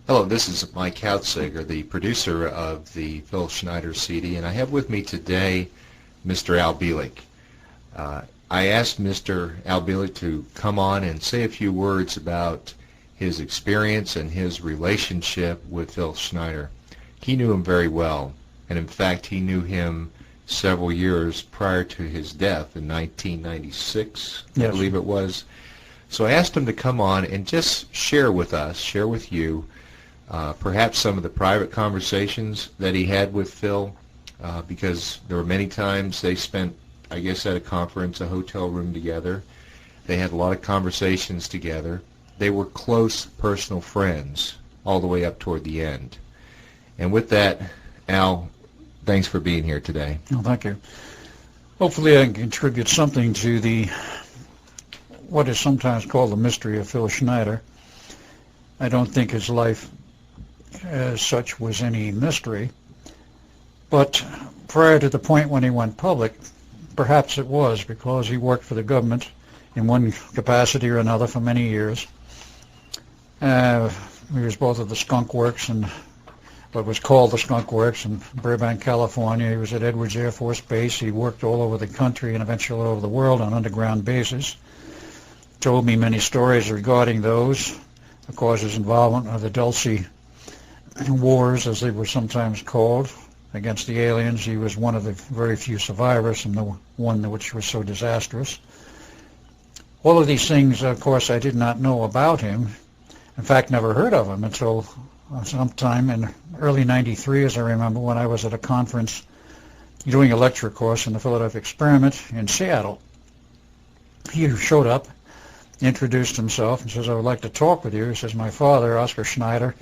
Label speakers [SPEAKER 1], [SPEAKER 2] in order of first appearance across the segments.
[SPEAKER 1] Hello, this is Mike Hautsager, the producer of the Phil Schneider CD, and I have with me today Mr. Al Bielek. I asked Mr. Al Bielek to come on and say a few words about his experience and his relationship with Phil Schneider. He knew him very well, and in fact he knew him several years prior to his death in 1996,
[SPEAKER 2] Yes.
[SPEAKER 1] I believe it was. So I asked him to come on and just share with us, share with you, perhaps some of the private conversations that he had with Phil, because there were many times they spent, I guess, at a conference, a hotel room together. They had a lot of conversations together. They were close personal friends all the way up toward the end. And with that, Al, thanks for being here today.
[SPEAKER 2] Oh, thank you. Hopefully I can contribute something to what is sometimes called the mystery of Phil Schneider. I don't think his life as such was any mystery, but prior to the point when he went public, perhaps it was, because he worked for the government in one capacity or another for many years. He was both at the Skunk Works and what was called the Skunk Works in Burbank, California. He was at Edwards Air Force Base. He worked all over the country and eventually all over the world on underground bases. Told me many stories regarding those. Of course, his involvement with the Dulce Wars, as they were sometimes called, against the aliens. He was one of the very few survivors, and the one which was so disastrous. All of these things, of course, I did not know about him. In fact, never heard of him until sometime in early '93, as I remember, when I was at a conference doing a lecture course in the Philadelphia Experiment in Seattle. He showed up, introduced himself, and says, "I would like to talk with you." He says, "My father, Oscar Schneider,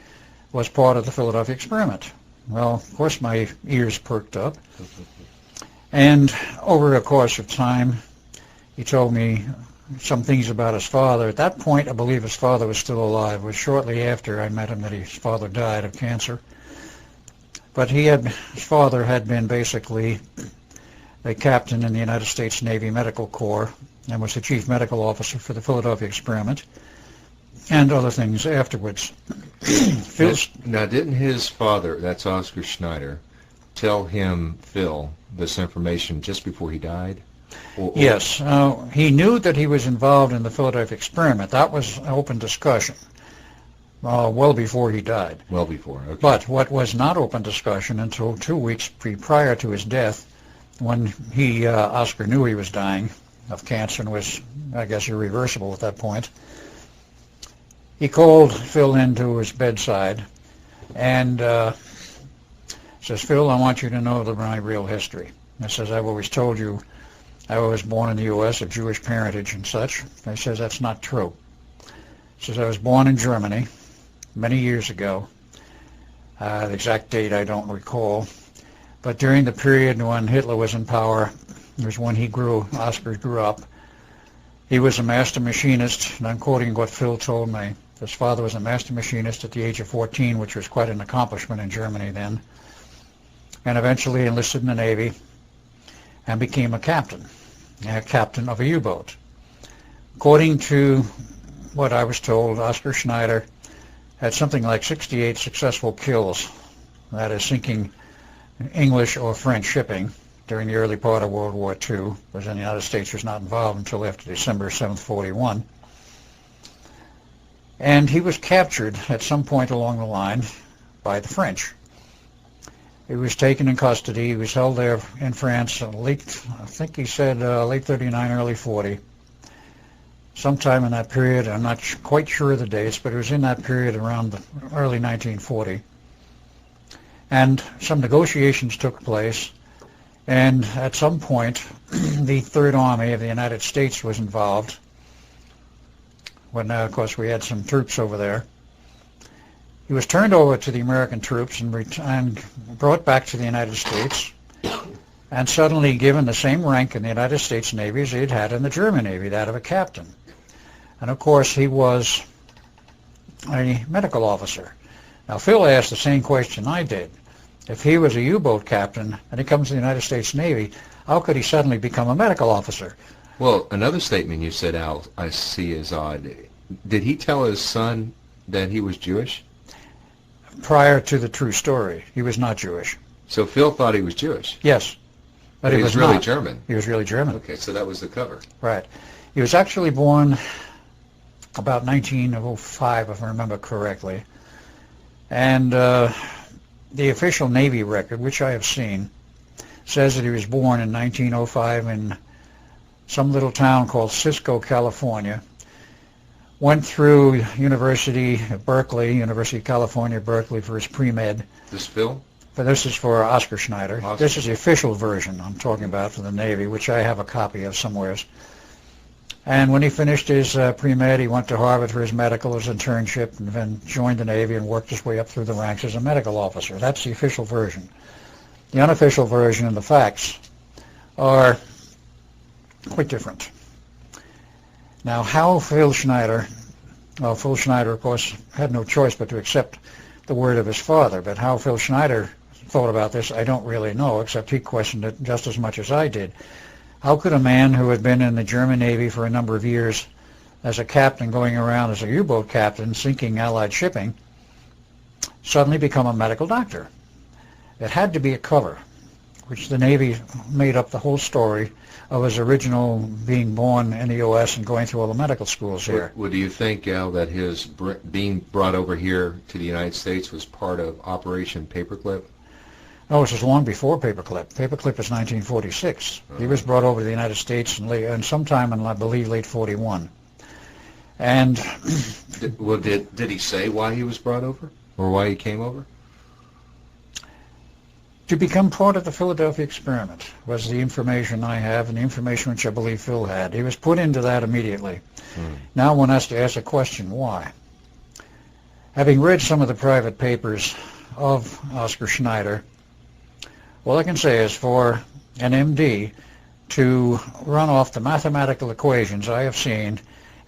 [SPEAKER 2] was part of the Philadelphia Experiment." Well, of course, my ears perked up. And over a course of time, he told me some things about his father. At that point, I believe his father was still alive. It was shortly after I met him that his father died of cancer. But his father had been basically a captain in the United States Navy Medical Corps and was the chief medical officer for the Philadelphia Experiment and other things afterwards.
[SPEAKER 1] Now, didn't his father, that's Oscar Schneider, tell him, Phil, this information just before he died?
[SPEAKER 2] Yes. He knew that he was involved in the Philadelphia Experiment. That was an open discussion well before he died.
[SPEAKER 1] Well before, okay.
[SPEAKER 2] But what was not open discussion until 2 weeks prior to his death, when Oscar knew he was dying of cancer and was, I guess, irreversible at that point, he called Phil into his bedside and says, "Phil, I want you to know my real history." He says, "I've always told you I was born in the U.S. of Jewish parentage and such." He says, "That's not true." He says, "I was born in Germany many years ago. The exact date I don't recall. But during the period when Hitler was in power, it was when Oscar grew up. He was a master machinist, and I'm quoting what Phil told me. His father was a master machinist at the age of 14, which was quite an accomplishment in Germany then, and eventually enlisted in the Navy and became a captain of a U-boat. According to what I was told, Oscar Schneider had something like 68 successful kills, that is, sinking English or French shipping during the early part of World War II, because the United States was not involved until after December 7th, 41. And he was captured at some point along the line by the French. He was taken in custody. He was held there in France late 39, early 40. Sometime in that period, I'm not quite sure of the dates, but it was in that period around the early 1940. And some negotiations took place, and at some point, the Third Army of the United States was involved, when, of course, we had some troops over there. He was turned over to the American troops and brought back to the United States, and suddenly given the same rank in the United States Navy as he had had in the German Navy, that of a captain. And of course, he was a medical officer. Now, Phil asked the same question I did. If he was a U-boat captain and he comes to the United States Navy, how could he suddenly become a medical officer?
[SPEAKER 1] Well, another statement you said, Al, I see is odd. Did he tell his son that he was Jewish?
[SPEAKER 2] prior to the true story. He was not Jewish.
[SPEAKER 1] So Phil thought he was Jewish.
[SPEAKER 2] Yes. But
[SPEAKER 1] he was really
[SPEAKER 2] not.
[SPEAKER 1] German.
[SPEAKER 2] He was really German.
[SPEAKER 1] Okay, so that was the cover.
[SPEAKER 2] Right. He was actually born about 1905, if I remember correctly. And the official Navy record, which I have seen, says that he was born in 1905 in some little town called Cisco, California. Went through University of California, Berkeley for his pre-med.
[SPEAKER 1] This Phil?
[SPEAKER 2] But this is for Oscar Schneider.
[SPEAKER 1] Oscar.
[SPEAKER 2] This is the official version I'm talking about for the Navy, which I have a copy of somewhere. And when he finished his pre-med, he went to Harvard for his medical, his internship, and then joined the Navy and worked his way up through the ranks as a medical officer. That's the official version. The unofficial version and the facts are quite different. Now, how Phil Schneider, of course, had no choice but to accept the word of his father, but how Phil Schneider thought about this, I don't really know, except he questioned it just as much as I did. How could a man who had been in the German Navy for a number of years as a captain, going around as a U-boat captain, sinking Allied shipping, suddenly become a medical doctor? It had to be a cover, which the Navy made up the whole story of his original being born in the U.S. and going through all the medical schools here.
[SPEAKER 1] Well, do you think, Al, that his being brought over here to the United States was part of Operation Paperclip?
[SPEAKER 2] No, this was long before Paperclip. Paperclip is 1946. He was brought over to the United States and sometime in, I believe, late 41. And
[SPEAKER 1] did he say why he was brought over or why he came over?
[SPEAKER 2] To become part of the Philadelphia experiment was the information I have and the information which I believe Phil had. He was put into that immediately. Now one has to ask a question, why? Having read some of the private papers of Oscar Schneider, all I can say is for an MD to run off the mathematical equations I have seen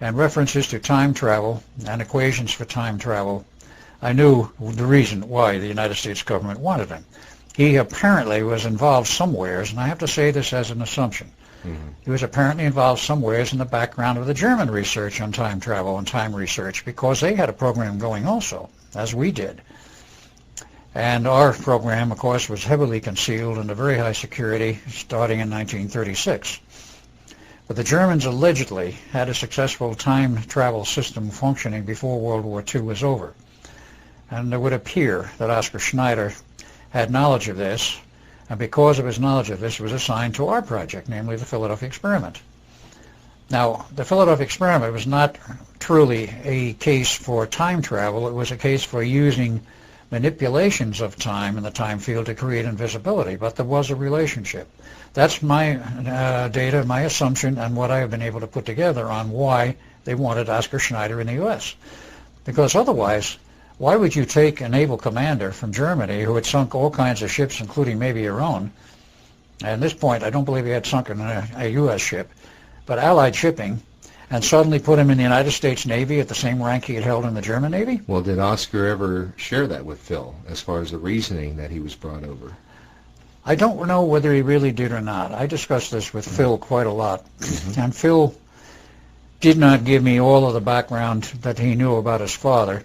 [SPEAKER 2] and references to time travel and equations for time travel, I knew the reason why the United States government wanted him. He apparently was involved somewheres, and I have to say this as an assumption. He was apparently involved somewheres in the background of the German research on time travel and time research, because they had a program going also, as we did. And our program, of course, was heavily concealed under very high security starting in 1936. But the Germans allegedly had a successful time travel system functioning before World War II was over. And it would appear that Oscar Schneider had knowledge of this, and because of his knowledge of this, was assigned to our project, namely the Philadelphia experiment. Now, the Philadelphia experiment was not truly a case for time travel. It was a case for using manipulations of time in the time field to create invisibility, but there was a relationship. That's my data, my assumption, and what I have been able to put together on why they wanted Oscar Schneider in the U.S. Because otherwise, why would you take a naval commander from Germany who had sunk all kinds of ships, including maybe your own? And at this point, I don't believe he had sunk a U.S. ship, but Allied shipping, and suddenly put him in the United States Navy at the same rank he had held in the German Navy?
[SPEAKER 1] Well, did Oscar ever share that with Phil as far as the reasoning that he was brought over?
[SPEAKER 2] I don't know whether he really did or not. I discussed this with Phil quite a lot, and Phil did not give me all of the background that he knew about his father,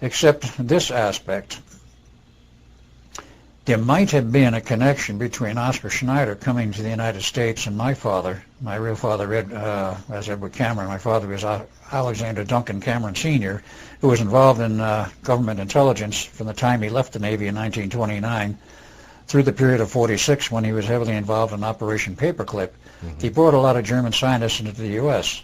[SPEAKER 2] except this aspect. There might have been a connection between Oscar Schneider coming to the United States and my father. My real father, as Edward Cameron. My father was Alexander Duncan Cameron Sr., who was involved in government intelligence from the time he left the Navy in 1929 through the period of 46 when he was heavily involved in Operation Paperclip. He brought a lot of German scientists into the U.S.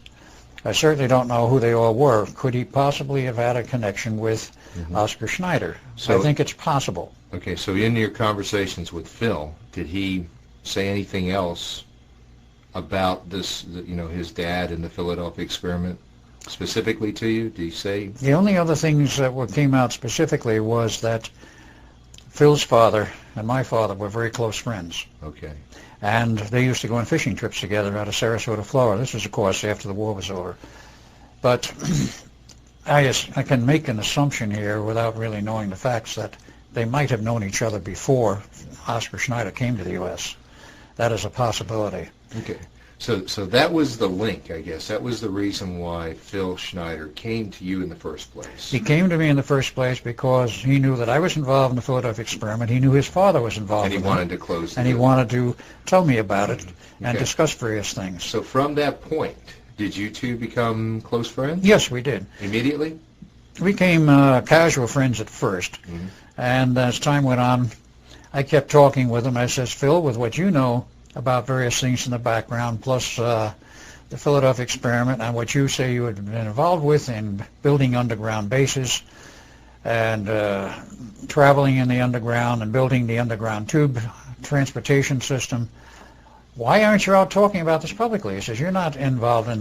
[SPEAKER 2] I certainly don't know who they all were. Could he possibly have had a connection with Oscar Schneider? So I think it's possible.
[SPEAKER 1] Okay, so in your conversations with Phil, did he say anything else about this, his dad and the Philadelphia experiment specifically to you? Did he say?
[SPEAKER 2] The only other things that came out specifically was that Phil's father and my father were very close friends.
[SPEAKER 1] Okay.
[SPEAKER 2] And they used to go on fishing trips together out of Sarasota, Florida. This was, of course, after the war was over. But I can make an assumption here without really knowing the facts that they might have known each other before Oscar Schneider came to the U.S. That is a possibility.
[SPEAKER 1] Okay. So that was the link, I guess. That was the reason why Phil Schneider came to you in the first place.
[SPEAKER 2] He came to me in the first place because he knew that I was involved in the Philadelphia experiment. He knew his father was involved
[SPEAKER 1] And he
[SPEAKER 2] in it.
[SPEAKER 1] wanted to close the
[SPEAKER 2] And he
[SPEAKER 1] deal.
[SPEAKER 2] wanted to tell me about it and
[SPEAKER 1] Okay.
[SPEAKER 2] discuss various things.
[SPEAKER 1] So from that point, did you two become close friends?
[SPEAKER 2] Yes, we did.
[SPEAKER 1] Immediately?
[SPEAKER 2] We became casual friends at first.
[SPEAKER 1] Mm-hmm.
[SPEAKER 2] And as time went on, I kept talking with him. I says, Phil, with what you know about various things in the background, plus the Philadelphia experiment and what you say you had been involved with in building underground bases and traveling in the underground and building the underground tube transportation system, why aren't you out talking about this publicly? He says, you're not involved in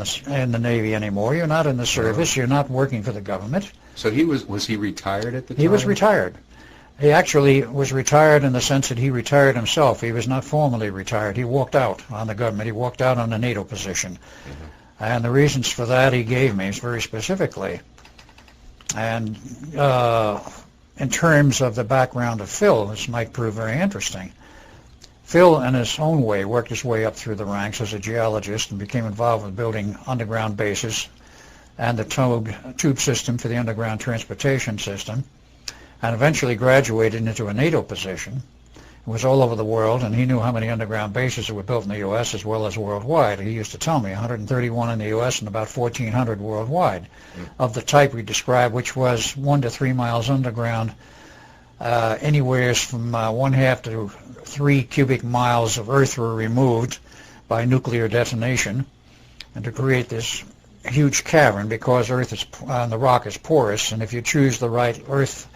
[SPEAKER 2] the Navy anymore. You're not in the service. You're not working for the government.
[SPEAKER 1] So he was he retired at the time?
[SPEAKER 2] He was retired. He actually was retired in the sense that he retired himself. He was not formally retired. He walked out on the government. He walked out on the NATO position.
[SPEAKER 1] Mm-hmm.
[SPEAKER 2] And the reasons for that he gave me very specifically. And in terms of the background of Phil, this might prove very interesting. Phil, in his own way, worked his way up through the ranks as a geologist and became involved with building underground bases and the tube system for the underground transportation system, and eventually graduated into a NATO position. It was all over the world, and he knew how many underground bases were built in the U.S. as well as worldwide. He used to tell me 131 in the U.S. and about 1,400 worldwide, of the type we described, which was 1 to 3 miles underground, anywhere from 1/2 to 3 cubic miles of earth were removed by nuclear detonation, and to create this huge cavern, because earth is the rock is porous, and if you choose the right earth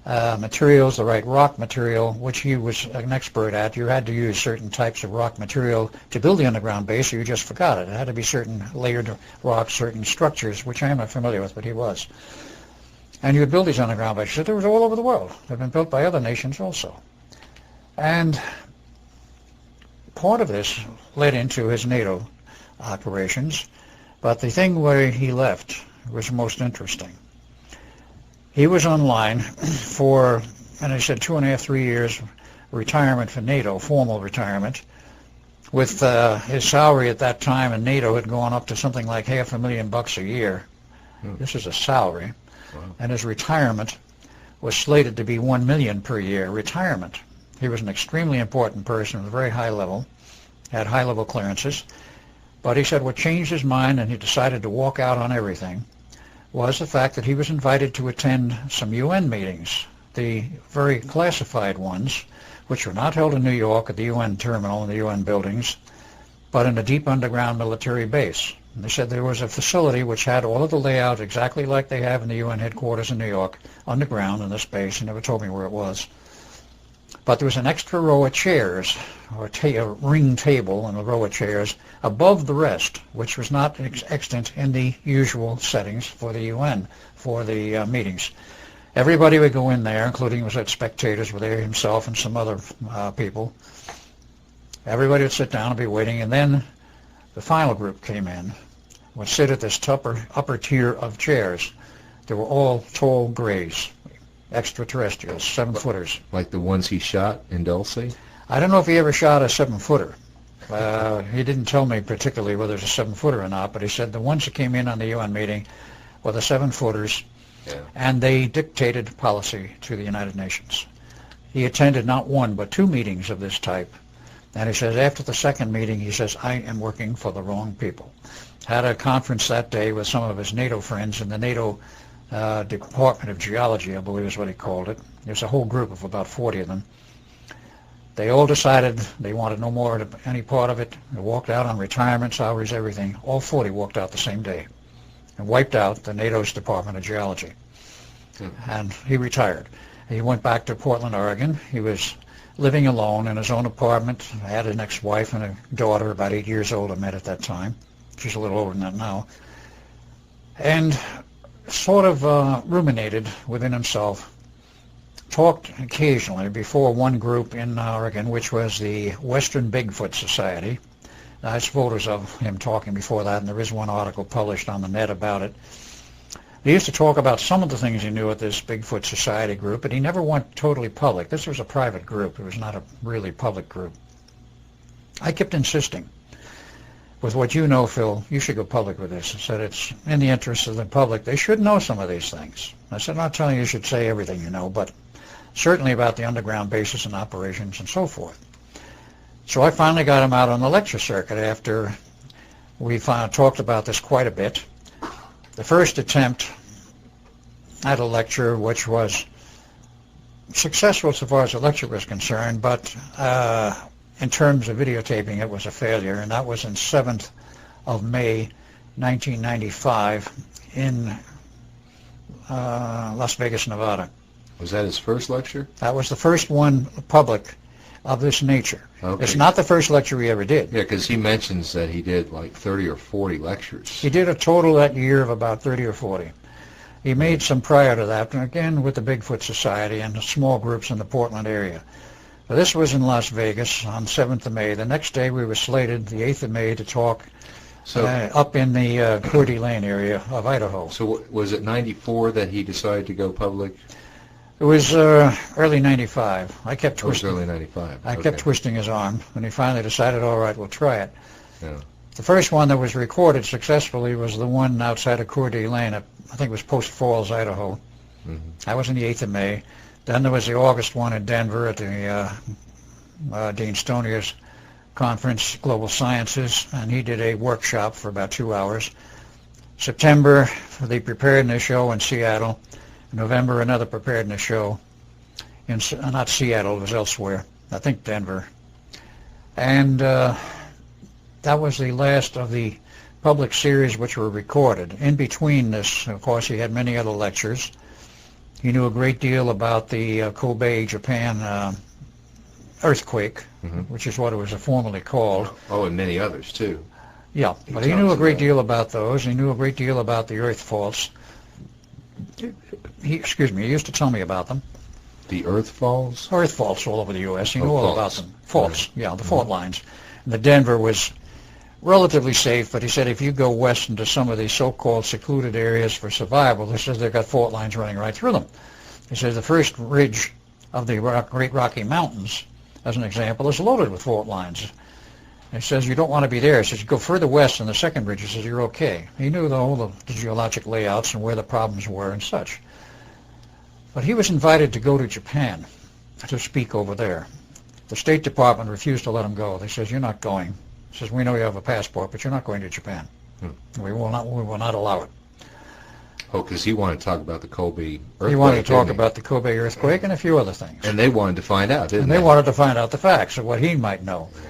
[SPEAKER 2] materials, the right rock material, which he was an expert at, you had to use certain types of rock material to build the underground base, or you just forgot it. It had to be certain layered rocks, certain structures, which I am not familiar with, but he was. And you would build these underground bases. They were all over the world. They've been built by other nations also. And part of this led into his NATO operations, but the thing where he left was most interesting. He was online for, and I said 2.5, 3 years retirement for NATO, formal retirement, with his salary at that time in NATO had gone up to something like $500,000 a year. This is a salary.
[SPEAKER 1] Wow.
[SPEAKER 2] And his retirement was slated to be $1 million per year retirement. He was an extremely important person at a very high level, had high-level clearances. But he said what changed his mind and he decided to walk out on everything was the fact that he was invited to attend some UN meetings, the very classified ones, which were not held in New York at the UN terminal and the UN buildings, but in a deep underground military base. And they said there was a facility which had all of the layout exactly like they have in the UN headquarters in New York, underground in this base. He never told me where it was. But there was an extra row of chairs, or a ring table and a row of chairs above the rest, which was not extant in the usual settings for the UN, for the meetings. Everybody would go in there, including spectators were there, himself and some other people. Everybody would sit down and be waiting, and then the final group came in, would sit at this upper tier of chairs. They were all tall grays, extraterrestrials, 7-footers.
[SPEAKER 1] Like the ones he shot in Dulce?
[SPEAKER 2] I don't know if he ever shot a 7-footer. He didn't tell me particularly whether it's a 7-footer or not, but he said the ones that came in on the UN meeting were the 7-footers, and they dictated policy to the United Nations. He attended not one but 2 meetings of this type, and he says after the second meeting, he says, I am working for the wrong people. Had a conference that day with some of his NATO friends in the NATO Department of Geology, I believe is what he called it. There's a whole group of about 40 of them. They all decided they wanted no more of any part of it. They walked out on retirement, salaries, everything. All 40 walked out the same day and wiped out the NATO's Department of Geology. And he retired. He went back to Portland, Oregon. He was living alone in his own apartment. I had an ex-wife and a daughter, about 8 years old, I met at that time. She's a little older than that now. And sort of ruminated within himself, talked occasionally before one group in Oregon, which was the Western Bigfoot Society. There's photos of him talking before that, and there is one article published on the net about it. He used to talk about some of the things he knew at this Bigfoot Society group, but he never went totally public. This was a private group. It was not a really public group. I kept insisting with what you know, Phil, you should go public with this. I said, it's in the interest of the public. They should know some of these things. I said, I'm not telling you should say everything you know, but certainly about the underground bases and operations and so forth. So I finally got him out on the lecture circuit after we talked about this quite a bit. The first attempt at a lecture, which was successful so far as the lecture was concerned, but in terms of videotaping, it was a failure, and that was on 7th of May, 1995, in Las Vegas, Nevada.
[SPEAKER 1] Was that his first lecture?
[SPEAKER 2] That was the first one public of this nature.
[SPEAKER 1] Okay.
[SPEAKER 2] It's not the first lecture he ever did.
[SPEAKER 1] Yeah, because he mentions that he did like 30 or 40 lectures.
[SPEAKER 2] He did a total that year of about 30 or 40. He made some prior to that, and again with the Bigfoot Society and small groups in the Portland area. Now, this was in Las Vegas on 7th of May. The next day we were slated, the 8th of May, to talk up in the Coeur d'Alene area of Idaho.
[SPEAKER 1] So was it 94 that he decided to go public?
[SPEAKER 2] It was early 95. I kept twisting.
[SPEAKER 1] It was early 95.
[SPEAKER 2] I kept twisting his arm, and he finally decided, all right, we'll try it.
[SPEAKER 1] Yeah.
[SPEAKER 2] The first one that was recorded successfully was the one outside of Coeur d'Alene. I think it was Post Falls, Idaho.
[SPEAKER 1] Mm-hmm.
[SPEAKER 2] That was on the 8th of May. Then there was the August one in Denver at the Dean Stonier's conference, Global Sciences, and he did a workshop for about 2 hours. September, for the preparedness show in Seattle. November, another preparedness show in, not Seattle, it was elsewhere, I think Denver. And that was the last of the public series which were recorded. In between this, of course, he had many other lectures. He knew a great deal about the Kobe, Japan earthquake, which is what it was formerly called.
[SPEAKER 1] Oh, and many others, too.
[SPEAKER 2] Yeah, but he knew a great deal about those. He knew a great deal about the earth faults. He used to tell me about them.
[SPEAKER 1] The earth faults?
[SPEAKER 2] Earth faults all over the U.S. He knew all about them. Faults, yeah, the fault lines. And the Denver was relatively safe, but he said if you go west into some of these so-called secluded areas for survival, he says they've got fault lines running right through them. He says the first ridge of the Great Rocky Mountains, as an example, is loaded with fault lines. He says you don't want to be there. He says you go further west in the second ridge. He says you're okay. He knew all the geologic layouts and where the problems were and such. But he was invited to go to Japan to speak over there. The State Department refused to let him go. They says you're not going. He says we know you have a passport, but you're not going to Japan. We will not allow it.
[SPEAKER 1] Oh, because he wanted to talk about the Kobe earthquake.
[SPEAKER 2] He wanted to talk about the Kobe earthquake and a few other things.
[SPEAKER 1] And they wanted to find out, didn't they?
[SPEAKER 2] And they wanted to find out the facts of what he might know. Yeah.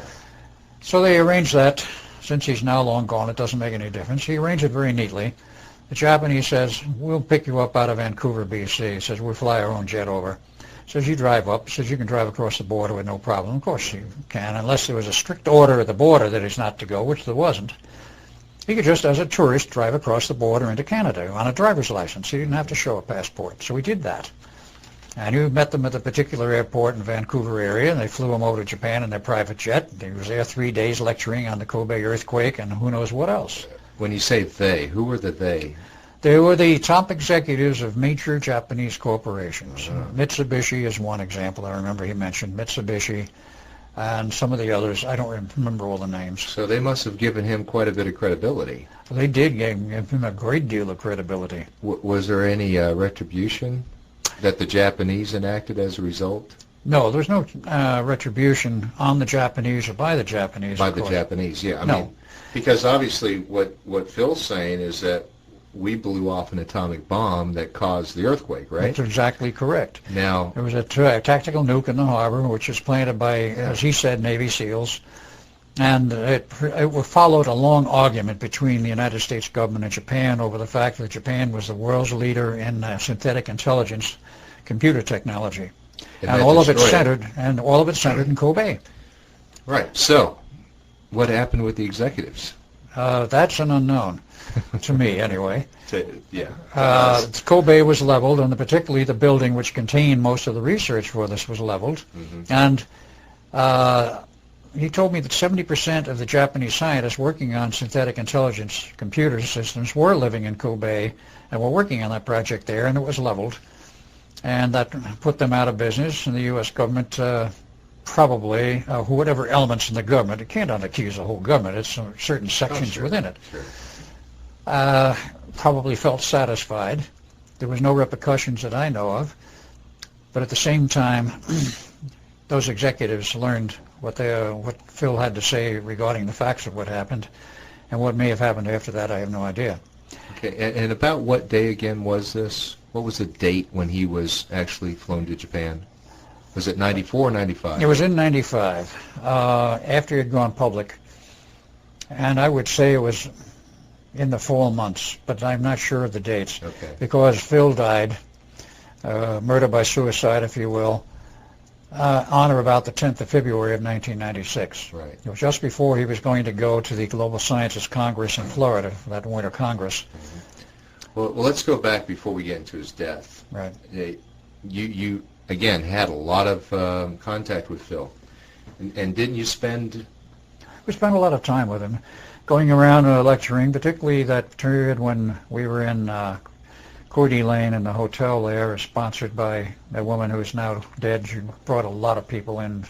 [SPEAKER 2] So they arranged that. Since he's now long gone, it doesn't make any difference. He arranged it very neatly. The Japanese says, we'll pick you up out of Vancouver, BC. He says, we'll fly our own jet over. He says, you drive up. He says, you can drive across the border with no problem. Of course you can, unless there was a strict order at the border that he's not to go, which there wasn't. He could just, as a tourist, drive across the border into Canada on a driver's license. He didn't have to show a passport. So he did that. And he met them at a particular airport in Vancouver area, and they flew him over to Japan in their private jet. He was there 3 days lecturing on the Kobe earthquake and who knows what else.
[SPEAKER 1] When you say they, who were the they?
[SPEAKER 2] They were the top executives of major Japanese corporations. Mitsubishi is one example. I remember he mentioned Mitsubishi and some of the others. I don't remember all the names.
[SPEAKER 1] So they must have given him quite a bit of credibility.
[SPEAKER 2] They did give him a great deal of credibility.
[SPEAKER 1] Was there any retribution that the Japanese enacted as a result?
[SPEAKER 2] No, there's no retribution on the Japanese or by the Japanese.
[SPEAKER 1] By the Japanese, yeah. I mean, because obviously what Phil's saying is that we blew off an atomic bomb that caused the earthquake, right?
[SPEAKER 2] That's exactly correct.
[SPEAKER 1] Now,
[SPEAKER 2] there was a tactical nuke in the harbor, which was planted by, as he said, Navy SEALs. And it followed a long argument between the United States government and Japan over the fact that Japan was the world's leader in synthetic intelligence computer technology. And all of it centered in Kobe.
[SPEAKER 1] Right. So, what happened with the executives?
[SPEAKER 2] That's an unknown, to me anyway.
[SPEAKER 1] Yeah.
[SPEAKER 2] Kobe was leveled, and particularly the building which contained most of the research for this was leveled. And he told me that 70% of the Japanese scientists working on synthetic intelligence computer systems were living in Kobe and were working on that project there, and it was leveled. And that put them out of business, and the U.S. government probably whatever elements in the government, you can't unaccuse the whole government, it's certain sections within it, probably felt satisfied. There was no repercussions that I know of, but at the same time, those executives learned what Phil had to say regarding the facts of what happened, and what may have happened after that, I have no idea.
[SPEAKER 1] Okay, and about what day again was this? What was the date when he was actually flown to Japan? Was it 94 or 95?
[SPEAKER 2] It was in 95, after he had gone public, and I would say it was in the fall months, but I'm not sure of the dates, because Phil died, murder by suicide, if you will, on or about the 10th of February of 1996.
[SPEAKER 1] Right.
[SPEAKER 2] It was just before he was going to go to the Global Sciences Congress in Florida, that Winter Congress.
[SPEAKER 1] Well, let's go back before we get into his death.
[SPEAKER 2] Right.
[SPEAKER 1] You again, had a lot of contact with Phil. And didn't you spend...
[SPEAKER 2] We spent a lot of time with him, going around lecturing, particularly that period when we were in Cordy Lane in the hotel there, sponsored by a woman who is now dead. She brought a lot of people in,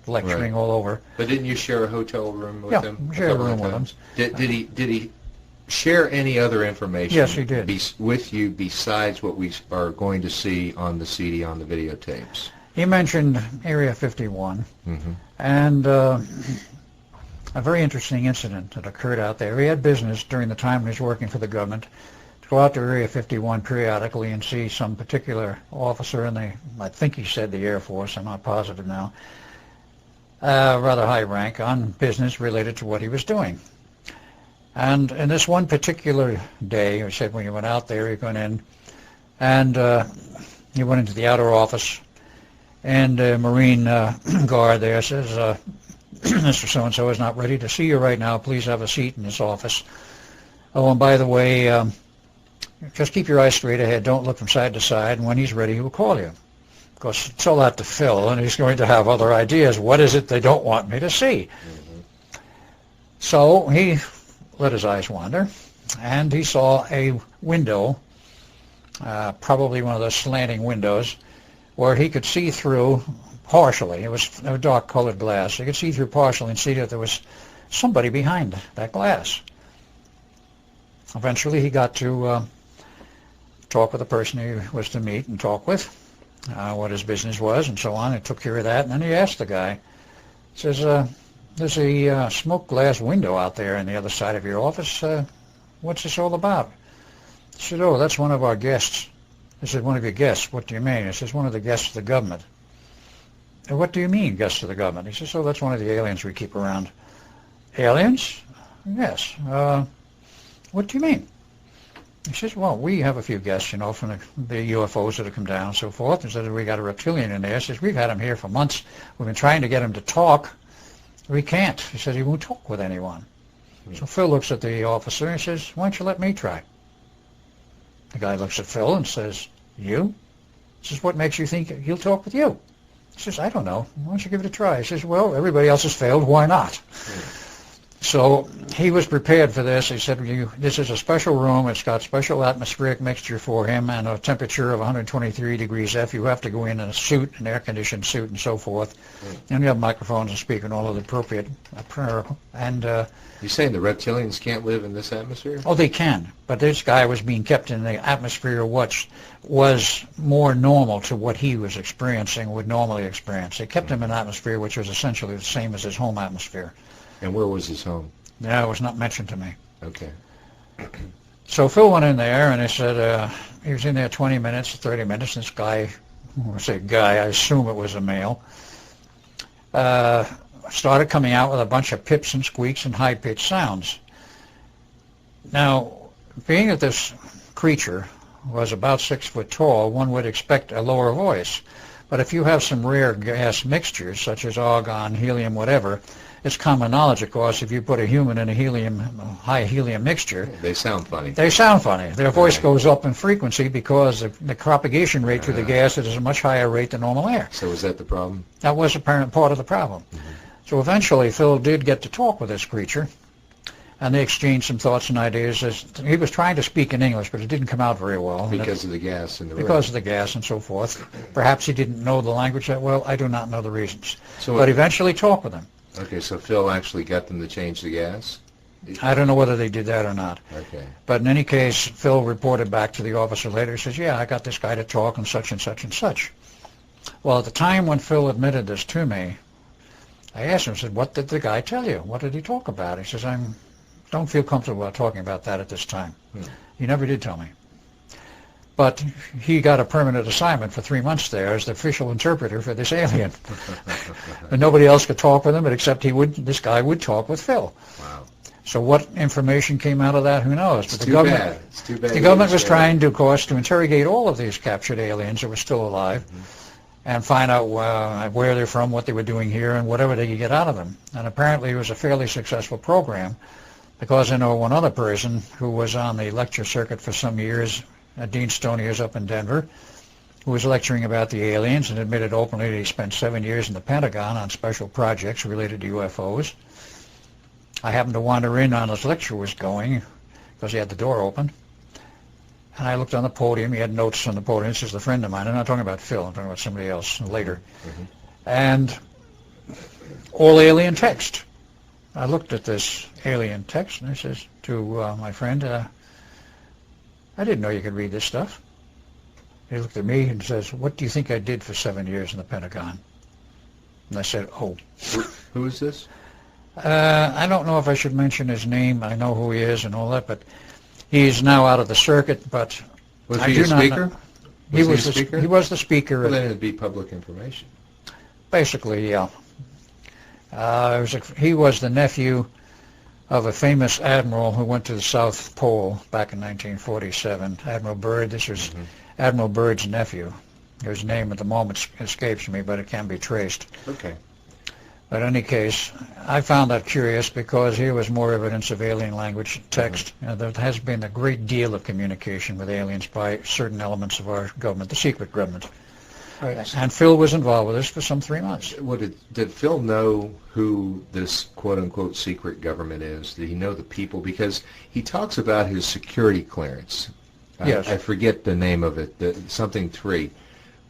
[SPEAKER 2] lecturing all over.
[SPEAKER 1] But didn't you share a hotel room with him?
[SPEAKER 2] Yeah, shared a room with him.
[SPEAKER 1] Did he share any other information?
[SPEAKER 2] Yes, he did.
[SPEAKER 1] With you besides what we are going to see on the CD, on the videotapes?
[SPEAKER 2] He mentioned Area 51, and a very interesting incident that occurred out there. He had business during the time he was working for the government to go out to Area 51 periodically and see some particular officer in the, I think he said the Air Force, I'm not positive now, rather high rank, on business related to what he was doing. And in this one particular day, he said when he went out there, he went in, and he went into the outer office, and a Marine guard there says, Mr. So-and-so is not ready to see you right now. Please have a seat in this office. Oh, and by the way, just keep your eyes straight ahead. Don't look from side to side, and when he's ready, he will call you. Of course, tell that to Phil, and he's going to have other ideas. What is it they don't want me to see? So he let his eyes wander, and he saw a window, probably one of those slanting windows, where he could see through partially. It was a dark-colored glass. He could see through partially and see that there was somebody behind that glass. Eventually, he got to talk with the person he was to meet and talk with, what his business was, and so on. He took care of that, and then he asked the guy, he says, there's a smoked glass window out there on the other side of your office. What's this all about? He said, oh, that's one of our guests. He said, one of your guests? What do you mean? He says, one of the guests of the government. And what do you mean, guests of the government? He says, oh, that's one of the aliens we keep around. Aliens? Yes. What do you mean? He says, well, we have a few guests, you know, from the UFOs that have come down and so forth. He said, we got a reptilian in there. He says, we've had him here for months. We've been trying to get him to talk. We can't. He says, he won't talk with anyone. So Phil looks at the officer and says, why don't you let me try? The guy looks at Phil and says, you? He says, what makes you think he'll talk with you? He says, I don't know. Why don't you give it a try? He says, well, everybody else has failed. Why not? So he was prepared for this. He said, this is a special room. It's got special atmospheric mixture for him and a temperature of 123 degrees F. You have to go in a suit, an air-conditioned suit and so forth. And you have microphones and speak and all of the appropriate. And
[SPEAKER 1] you're saying the reptilians can't live in this atmosphere?
[SPEAKER 2] Oh, they can. But this guy was being kept in the atmosphere which was more normal to what he was experiencing, would normally experience. They kept him in an atmosphere which was essentially the same as his home atmosphere.
[SPEAKER 1] And where was his home?
[SPEAKER 2] Yeah, it was not mentioned to me.
[SPEAKER 1] Okay.
[SPEAKER 2] So Phil went in there, and he said he was in there 20 minutes, 30 minutes. This guy, when I say guy, I assume it was a male, started coming out with a bunch of pips and squeaks and high-pitched sounds. Now, being that this creature was about 6 foot tall, one would expect a lower voice. But if you have some rare gas mixtures, such as argon, helium, whatever, it's common knowledge, of course, if you put a human in a high helium mixture,
[SPEAKER 1] they sound funny.
[SPEAKER 2] They sound funny. Their voice goes up in frequency because the propagation rate through the gas is a much higher rate than normal air.
[SPEAKER 1] So was that the problem?
[SPEAKER 2] That was apparent part of the problem. So eventually Phil did get to talk with this creature, and they exchanged some thoughts and ideas. He was trying to speak in English, but it didn't come out very well.
[SPEAKER 1] Because of the gas in the room.
[SPEAKER 2] Because of the gas and so forth. Perhaps he didn't know the language that well. I do not know the reasons.
[SPEAKER 1] So
[SPEAKER 2] but eventually talked with him.
[SPEAKER 1] Okay, so Phil actually got them to change the gas?
[SPEAKER 2] I don't know whether they did that or not.
[SPEAKER 1] Okay.
[SPEAKER 2] But in any case, Phil reported back to the officer later. He says, yeah, I got this guy to talk and such and such and such. Well, at the time when Phil admitted this to me, I asked him, I said, what did the guy tell you? What did he talk about? He says, don't feel comfortable about talking about that at this time. He never did tell me. But he got a permanent assignment for 3 months there as the official interpreter for this alien. And nobody else could talk with him, but except this guy would talk with Phil.
[SPEAKER 1] Wow.
[SPEAKER 2] So what information came out of that, who knows? But
[SPEAKER 1] It's too bad. It's too bad.
[SPEAKER 2] The government was trying to, of course, to interrogate all of these captured aliens that were still alive and find out where they're from, what they were doing here, and whatever they could get out of them. And apparently it was a fairly successful program, because I know one other person who was on the lecture circuit for some years, Dean Stonier's up in Denver, who was lecturing about the aliens and admitted openly that he spent 7 years in the Pentagon on special projects related to UFOs. I happened to wander in on his lecture was going, because he had the door open. And I looked on the podium. He had notes on the podium. This is a friend of mine. I'm not talking about Phil. I'm talking about somebody else later. And all alien text. I looked at this alien text, and I says to my friend, I didn't know you could read this stuff. He looked at me and says, what do you think I did for 7 years in the Pentagon? And I said, oh.
[SPEAKER 1] Who is this?
[SPEAKER 2] I don't know if I should mention his name. I know who he is and all that, but he's now out of the circuit. But
[SPEAKER 1] was he a speaker?
[SPEAKER 2] He was the speaker. He was the speaker.
[SPEAKER 1] Well, then it'd be public information.
[SPEAKER 2] Basically, yeah. He was the nephew of a famous admiral who went to the South Pole back in 1947. Admiral Byrd. This was Admiral Byrd's nephew. His name at the moment escapes me, but it can be traced.
[SPEAKER 1] Okay.
[SPEAKER 2] But in any case, I found that curious because here was more evidence of alien language text. There has been a great deal of communication with aliens by certain elements of our government, the secret government. Right. And Phil was involved with this for some 3 months.
[SPEAKER 1] Did Phil know who this quote-unquote secret government is? Did he know the people? Because he talks about his security clearance.
[SPEAKER 2] Yes.
[SPEAKER 1] I forget the name of it, something 3,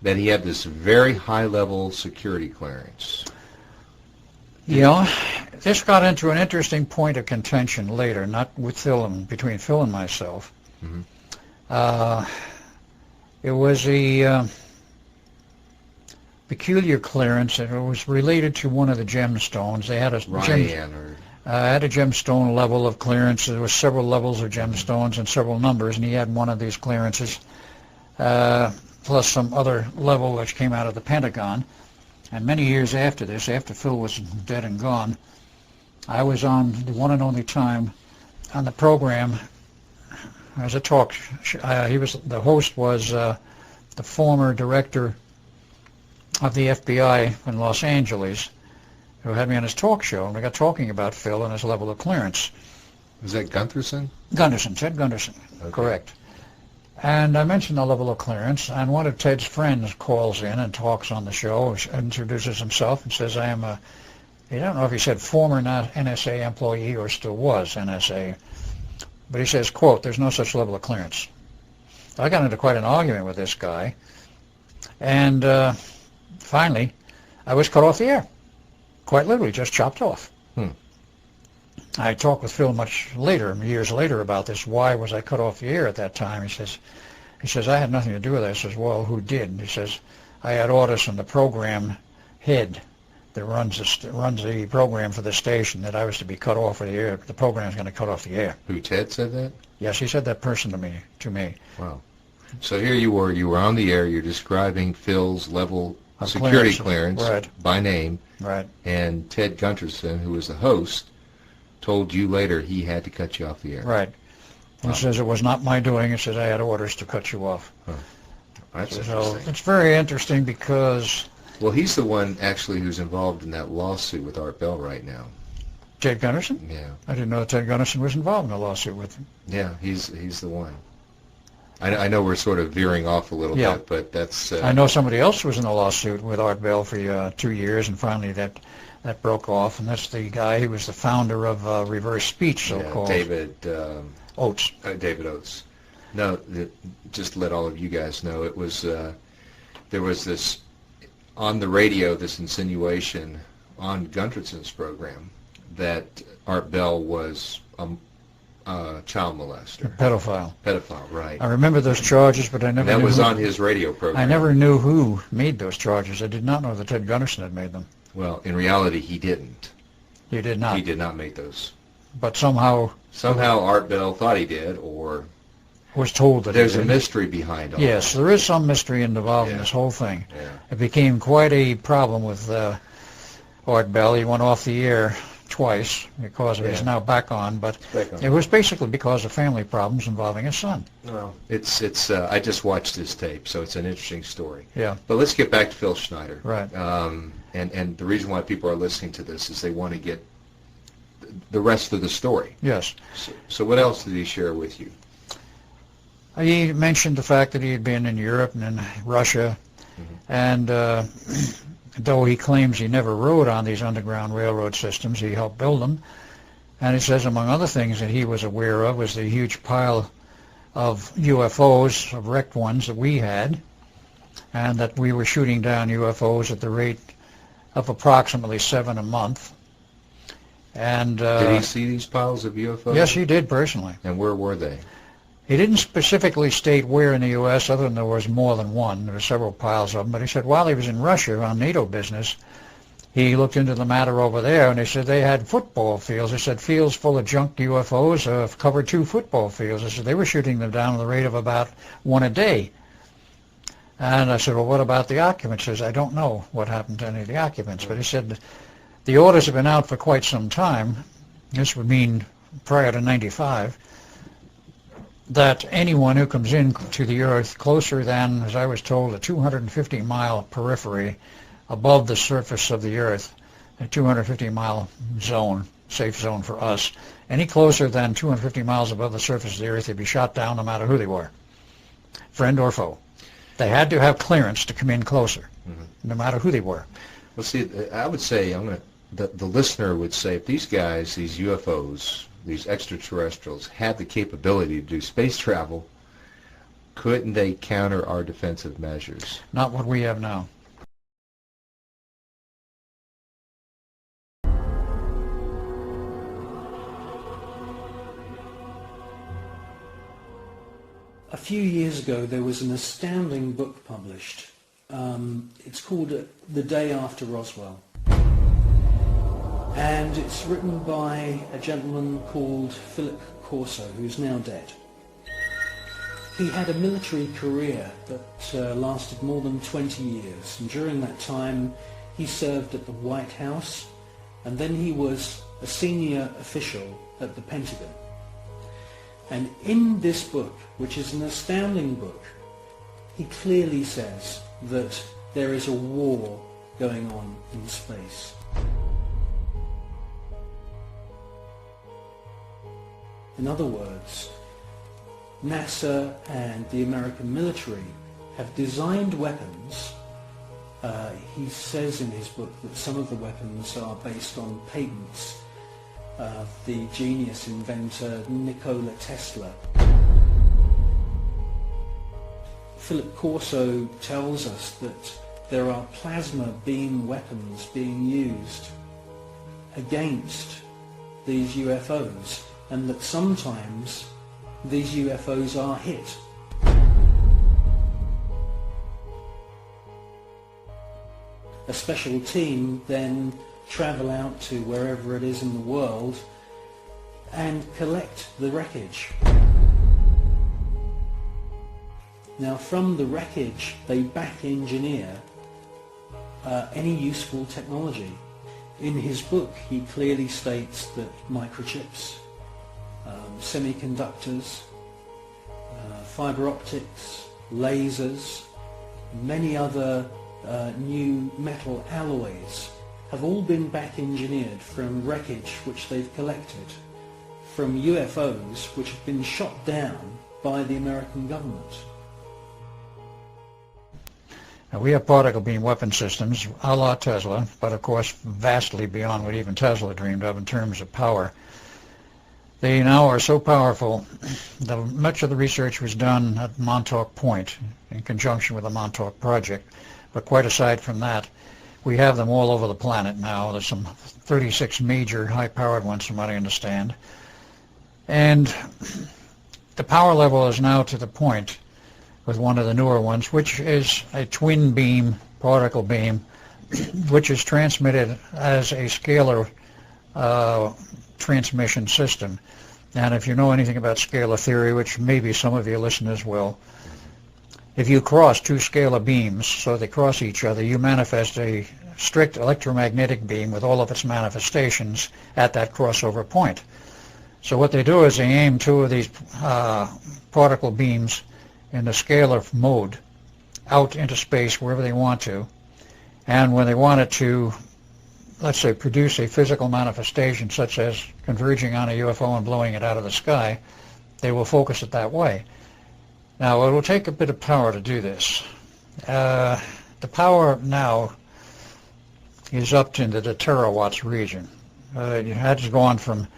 [SPEAKER 1] that he had this very high-level security clearance.
[SPEAKER 2] This got into an interesting point of contention later, not with Phil between Phil and myself. It was a peculiar clearance, and it was related to one of the gemstones. They had a gemstone level of clearance. There were several levels of gemstones and several numbers, and he had one of these clearances, plus some other level which came out of the Pentagon. And many years after this, after Phil was dead and gone, I was on the one and only time on the program as a talk. The host was the former director of the FBI in Los Angeles, who had me on his talk show, and we got talking about Phil and his level of clearance.
[SPEAKER 1] Was that Gunderson?
[SPEAKER 2] Gunderson, Ted Gunderson, correct. And I mentioned the level of clearance, and one of Ted's friends calls in and talks on the show, introduces himself, and says, I am I don't know if he said former NSA employee or still was NSA, but he says, quote, there's no such level of clearance. I got into quite an argument with this guy, and finally, I was cut off the air, quite literally, just chopped off. I talked with Phil much later, years later, about this. Why was I cut off the air at that time? He says, I had nothing to do with it. I says, well, who did? He says, I had orders from the program head that runs the program for the station that I was to be cut off of the air. The program is going to cut off the air.
[SPEAKER 1] Who, Ted said that?
[SPEAKER 2] Yes, he said that person to me.
[SPEAKER 1] Wow. So here you were on the air, you're describing Phil's level of security clearance
[SPEAKER 2] right.
[SPEAKER 1] by name.
[SPEAKER 2] Right.
[SPEAKER 1] And Ted Gunderson, who was the host, told you later he had to cut you off the air.
[SPEAKER 2] Right. He says it was not my doing. He says I had orders to cut you off.
[SPEAKER 1] That's
[SPEAKER 2] interesting. It's very interesting because...
[SPEAKER 1] Well, he's the one actually who's involved in that lawsuit with Art Bell right now.
[SPEAKER 2] Ted Gunderson?
[SPEAKER 1] Yeah.
[SPEAKER 2] I didn't know that Ted Gunderson was involved in a lawsuit with him.
[SPEAKER 1] Yeah, he's the one. I know we're sort of veering off a little bit, but that's...
[SPEAKER 2] I know somebody else was in a lawsuit with Art Bell for 2 years, and finally that broke off, and that's the guy who was the founder of reverse speech, so-called.
[SPEAKER 1] David
[SPEAKER 2] Oates.
[SPEAKER 1] David Oates. No, just to let all of you guys know, it was there was this on the radio, this insinuation on Gunderson's program that Art Bell was a child molester.
[SPEAKER 2] A pedophile.
[SPEAKER 1] Pedophile, right.
[SPEAKER 2] I remember those charges, but I never
[SPEAKER 1] That
[SPEAKER 2] knew
[SPEAKER 1] was
[SPEAKER 2] who,
[SPEAKER 1] on his radio program.
[SPEAKER 2] I never knew who made those charges. I did not know that Ted Gunderson had made them.
[SPEAKER 1] Well, in reality, he didn't.
[SPEAKER 2] He did not.
[SPEAKER 1] He did not make those.
[SPEAKER 2] But somehow
[SPEAKER 1] Art Bell thought he did, or
[SPEAKER 2] was told that
[SPEAKER 1] there's
[SPEAKER 2] he
[SPEAKER 1] a
[SPEAKER 2] did.
[SPEAKER 1] mystery behind all
[SPEAKER 2] Yes,
[SPEAKER 1] that.
[SPEAKER 2] there is some mystery involved in
[SPEAKER 1] Yeah.
[SPEAKER 2] this whole thing.
[SPEAKER 1] Yeah.
[SPEAKER 2] It became quite a problem with Art Bell. He went off the air twice because of it. He's
[SPEAKER 1] Yeah.
[SPEAKER 2] now back on, but
[SPEAKER 1] Back on.
[SPEAKER 2] it was basically because of family problems involving his son.
[SPEAKER 1] Well, it's. I just watched his tape, so it's an interesting story.
[SPEAKER 2] Yeah.
[SPEAKER 1] But let's get back to Phil Schneider.
[SPEAKER 2] Right.
[SPEAKER 1] And the reason why people are listening to this is they want to get the rest of the story.
[SPEAKER 2] Yes.
[SPEAKER 1] So what else did he share with you?
[SPEAKER 2] He mentioned the fact that he had been in Europe and in Russia, and though he claims he never rode on these underground railroad systems, he helped build them. And he says, among other things that he was aware of, was the huge pile of UFOs, of wrecked ones that we had, and that we were shooting down UFOs at the rate of approximately 7 a month. And
[SPEAKER 1] Did he see these piles of UFOs?
[SPEAKER 2] yes, he did personally.
[SPEAKER 1] And where were they?
[SPEAKER 2] He didn't specifically state where in the U.S., other than there was more than one. There were several piles of them. But he said while he was in Russia on NATO business, he looked into the matter over there, and he said they had football fields. He said fields full of junk UFOs covered 2 football fields. He said they were shooting them down at the rate of about 1 a day. And I said, well, what about the occupants? He says, I don't know what happened to any of the occupants. But he said the orders have been out for quite some time. This would mean prior to 95. That anyone who comes in to the Earth closer than, as I was told, a 250-mile periphery above the surface of the Earth, a 250-mile zone, safe zone for us, any closer than 250 miles above the surface of the Earth, they'd be shot down no matter who they were, friend or foe. They had to have clearance to come in closer, no matter who they were.
[SPEAKER 1] Well, see, I would say, the listener would say, if these guys, these UFOs, these extraterrestrials, had the capability to do space travel, couldn't they counter our defensive measures?
[SPEAKER 2] Not what we have now.
[SPEAKER 3] A few years ago, there was an astounding book published. It's called The Day After Roswell. And it's written by a gentleman called Philip Corso, who's now dead. He had a military career that lasted more than 20 years. And during that time, he served at the White House, and then he was a senior official at the Pentagon. And in this book, which is an astounding book, he clearly says that there is a war going on in space. In other words, NASA and the American military have designed weapons. He says in his book that some of the weapons are based on patents of the genius inventor Nikola Tesla. Philip Corso tells us that there are plasma beam weapons being used against these UFOs, and that sometimes these UFOs are hit. A special team then travel out to wherever it is in the world and collect the wreckage. Now from the wreckage they back engineer any useful technology. In his book he clearly states that microchips, semiconductors, fiber optics, lasers, many other new metal alloys have all been back engineered from wreckage which they've collected from UFOs which have been shot down by the American government.
[SPEAKER 2] Now, we have particle beam weapon systems a la Tesla, but of course vastly beyond what even Tesla dreamed of in terms of power. They now are so powerful that much of the research was done at Montauk Point in conjunction with the Montauk Project. But quite aside from that, we have them all over the planet now. There's some 36 major high-powered ones, from what I understand. And the power level is now to the point with one of the newer ones, which is a twin beam, particle beam, which is transmitted as a scalar transmission system. And if you know anything about scalar theory, which maybe some of your listeners will, if you cross two scalar beams so they cross each other, you manifest a strict electromagnetic beam with all of its manifestations at that crossover point. So what they do is they aim two of these particle beams in the scalar mode out into space wherever they want to. And when they want it to, let's say, produce a physical manifestation such as converging on a UFO and blowing it out of the sky, they will focus it that way. Now, it will take a bit of power to do this. The power now is up into the terawatts region. It has gone from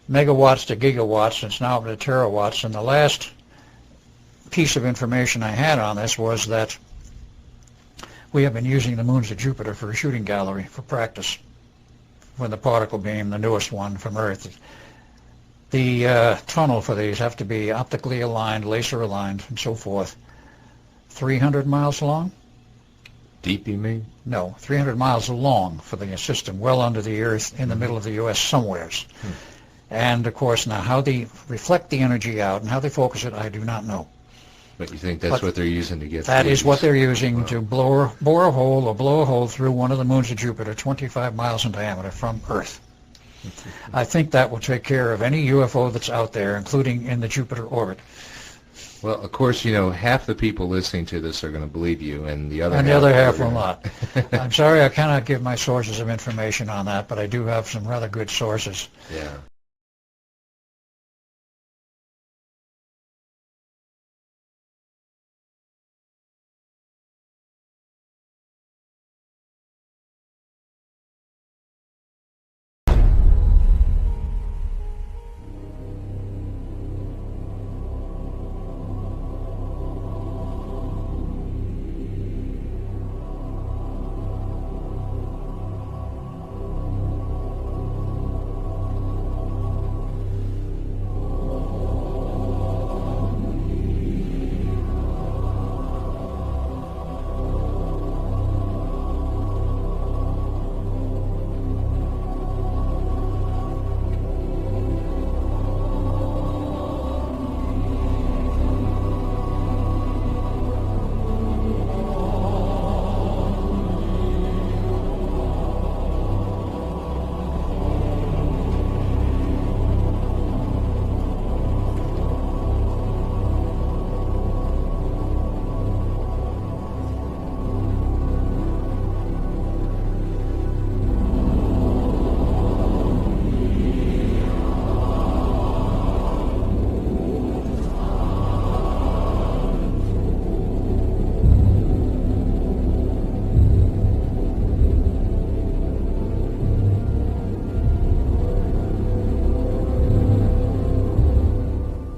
[SPEAKER 2] megawatts to gigawatts, and it's now up to terawatts. And the last piece of information I had on this was that we have been using the moons of Jupiter for a shooting gallery for practice with the particle beam, the newest one from Earth. The tunnel for these have to be optically aligned, laser aligned, and so forth. 300 miles long?
[SPEAKER 1] Deep, you mean?
[SPEAKER 2] No, 300 miles long for the system, well under the Earth, in the middle of the U.S. somewheres. And, of course, now how they reflect the energy out and how they focus it, I do not know.
[SPEAKER 1] But you think that's what they're using to get
[SPEAKER 2] that
[SPEAKER 1] through
[SPEAKER 2] is what they're using
[SPEAKER 1] Wow.
[SPEAKER 2] to bore a hole or blow a hole through one of the moons of Jupiter, 25 miles in diameter from Earth. I think that will take care of any UFO that's out there, including in the Jupiter orbit.
[SPEAKER 1] Well, of course, you know, half the people listening to this are going to believe you, and the other
[SPEAKER 2] half will
[SPEAKER 1] are
[SPEAKER 2] not. I'm sorry I cannot give my sources of information on that, but I do have some rather good sources.
[SPEAKER 1] Yeah.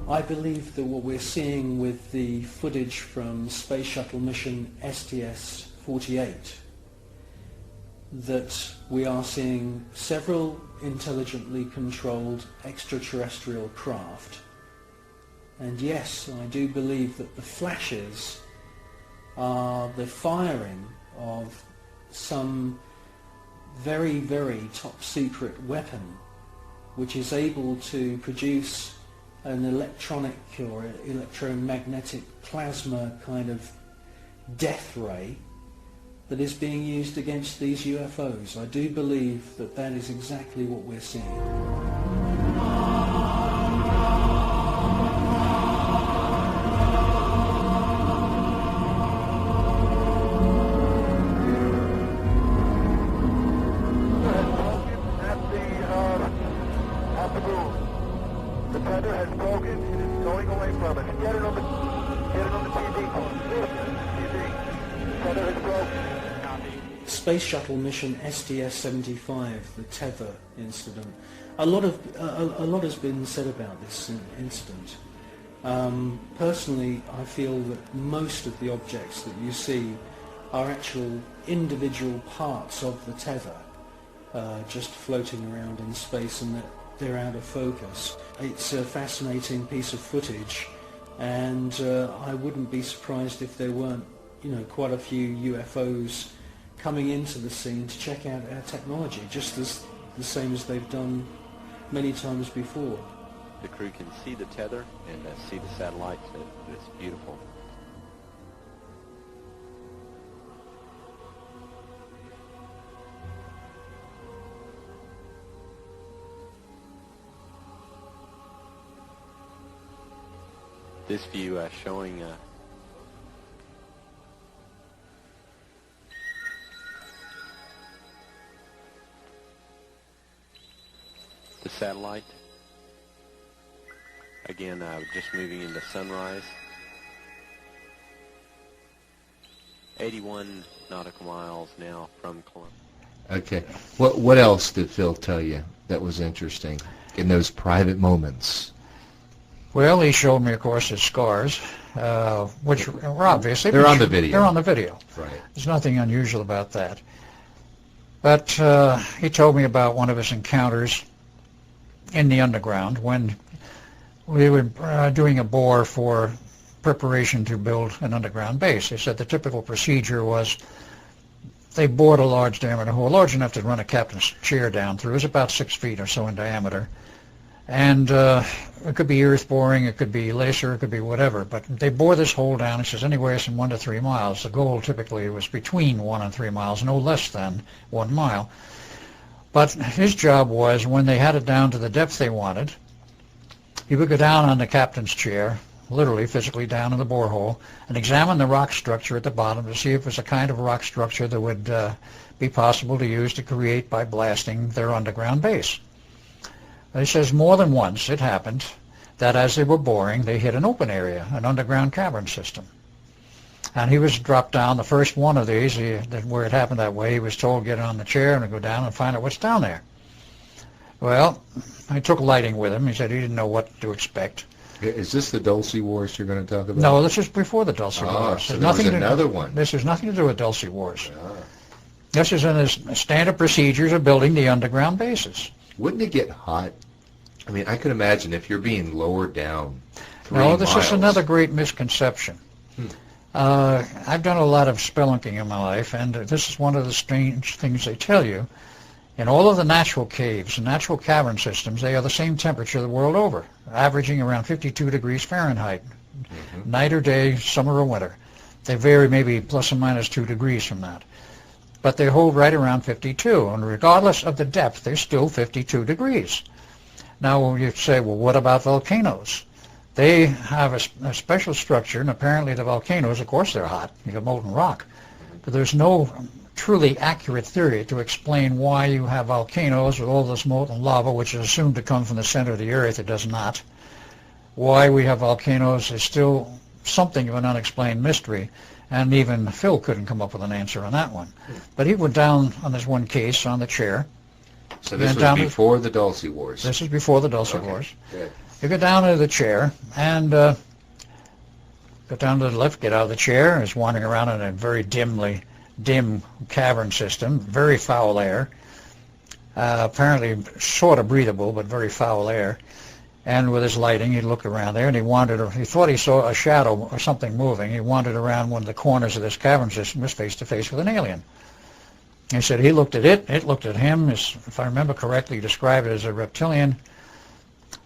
[SPEAKER 3] I believe that what we're seeing with the footage from Space Shuttle mission STS-48, that we are seeing several intelligently controlled extraterrestrial craft. And yes, I do believe that the flashes are the firing of some very, very top secret weapon which is able to produce an electronic or electromagnetic plasma kind of death ray that is being used against these UFOs. I do believe that that is exactly what we're seeing.
[SPEAKER 4] The tether has broken. It is going away from us. Get it on the TV. TV. tether has broken. Copy.
[SPEAKER 3] Space Shuttle mission STS-75, the tether incident. A lot has been said about this incident. Personally, I feel that most of the objects that you see are actual individual parts of the tether, just floating around in space, and that they're out of focus. It's a fascinating piece of footage, and I wouldn't be surprised if there weren't, quite a few UFOs coming into the scene to check out our technology, just as the same as they've done many times before.
[SPEAKER 5] The crew can see the tether and see the satellite. It's beautiful. This view showing the satellite. Again, just moving into sunrise. 81 nautical miles now from Columbia.
[SPEAKER 1] Okay. What else did Phil tell you that was interesting in those private moments?
[SPEAKER 2] Well, he showed me, of course, his scars, which were obvious.
[SPEAKER 1] They're on the video.
[SPEAKER 2] They're on the video.
[SPEAKER 1] Right.
[SPEAKER 2] There's nothing unusual about that. But he told me about one of his encounters in the underground when we were doing a bore for preparation to build an underground base. He said the typical procedure was they bored a large diameter hole, large enough to run a captain's chair down through. It was about 6 feet or so in diameter. And it could be earth boring, it could be laser, it could be whatever. But they bore this hole down, he says, anywhere from 1 to 3 miles. The goal typically was between 1 and 3 miles, no less than 1 mile. But his job was, when they had it down to the depth they wanted, he would go down on the captain's chair, literally physically down in the borehole, and examine the rock structure at the bottom to see if it was a kind of rock structure that would be possible to use to create by blasting their underground base. He says more than once it happened that as they were boring, they hit an open area, an underground cavern system. And he was dropped down the first one of these, where it happened that way. He was told, get on the chair and go down and find out what's down there. Well, I took lighting with him. He said he didn't know what to expect.
[SPEAKER 1] Is this the Dulce Wars you're going to talk about?
[SPEAKER 2] No, this is before the Dulce Wars.
[SPEAKER 1] So there was another one.
[SPEAKER 2] This has nothing to do with Dulce Wars.
[SPEAKER 1] Ah.
[SPEAKER 2] This is in the standard procedures of building the underground bases.
[SPEAKER 1] Wouldn't it get hot? I mean, I can imagine if you're being lowered down 3
[SPEAKER 2] No, this
[SPEAKER 1] miles.
[SPEAKER 2] is another great misconception. I've done a lot of spelunking in my life, and this is one of the strange things they tell you. In all of the natural caves and natural cavern systems, they are the same temperature the world over, averaging around 52 degrees Fahrenheit, night or day, summer or winter. They vary maybe plus or minus 2 degrees from that. But they hold right around 52, and regardless of the depth, they're still 52 degrees. Now you say, well, what about volcanoes? They have a special structure, and apparently the volcanoes, of course they're hot. You got molten rock. But there's no truly accurate theory to explain why you have volcanoes with all this molten lava, which is assumed to come from the center of the earth. It does not. Why we have volcanoes is still something of an unexplained mystery, and even Phil couldn't come up with an answer on that one. But he went down on this one case on the chair.
[SPEAKER 1] So this was before the Dulce Wars.
[SPEAKER 2] This is before the Dulce Wars.
[SPEAKER 1] Good.
[SPEAKER 2] You go down to the chair and go down to the left, get out of the chair. He's wandering around in a very dim cavern system, very foul air. Apparently sort of breathable, but very foul air. And with his lighting, he looked around there, and he thought he saw a shadow or something moving. He wandered around one of the corners of this cavern system, was face to face with an alien. He said he looked at it looked at him. If I remember correctly, he described it as a reptilian.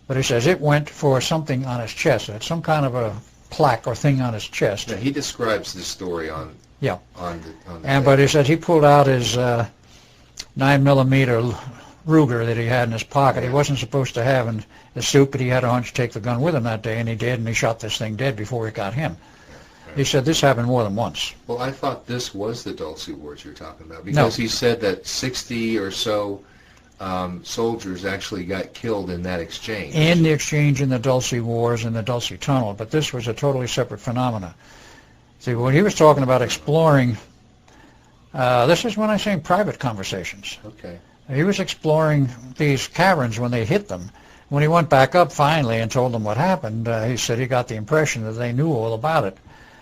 [SPEAKER 2] But he says it went for something on his chest. It had some kind of a plaque or thing on his chest.
[SPEAKER 1] Now, he describes this story on the
[SPEAKER 2] But he said he pulled out his 9mm Ruger that he had in his pocket. He wasn't supposed to have in the suit, but he had a hunch to take the gun with him that day, and he did, and he shot this thing dead before it got him. He said this happened more than once.
[SPEAKER 1] Well, I thought this was the Dulce Wars you're talking about, because he said that 60 or so soldiers actually got killed in that exchange.
[SPEAKER 2] In the exchange in the Dulce Wars and the Dulce Tunnel, but this was a totally separate phenomena. See, when he was talking about exploring, this is when I'm saying private conversations.
[SPEAKER 1] Okay.
[SPEAKER 2] He was exploring these caverns when they hit them. When he went back up finally and told them what happened, he said he got the impression that they knew all about it.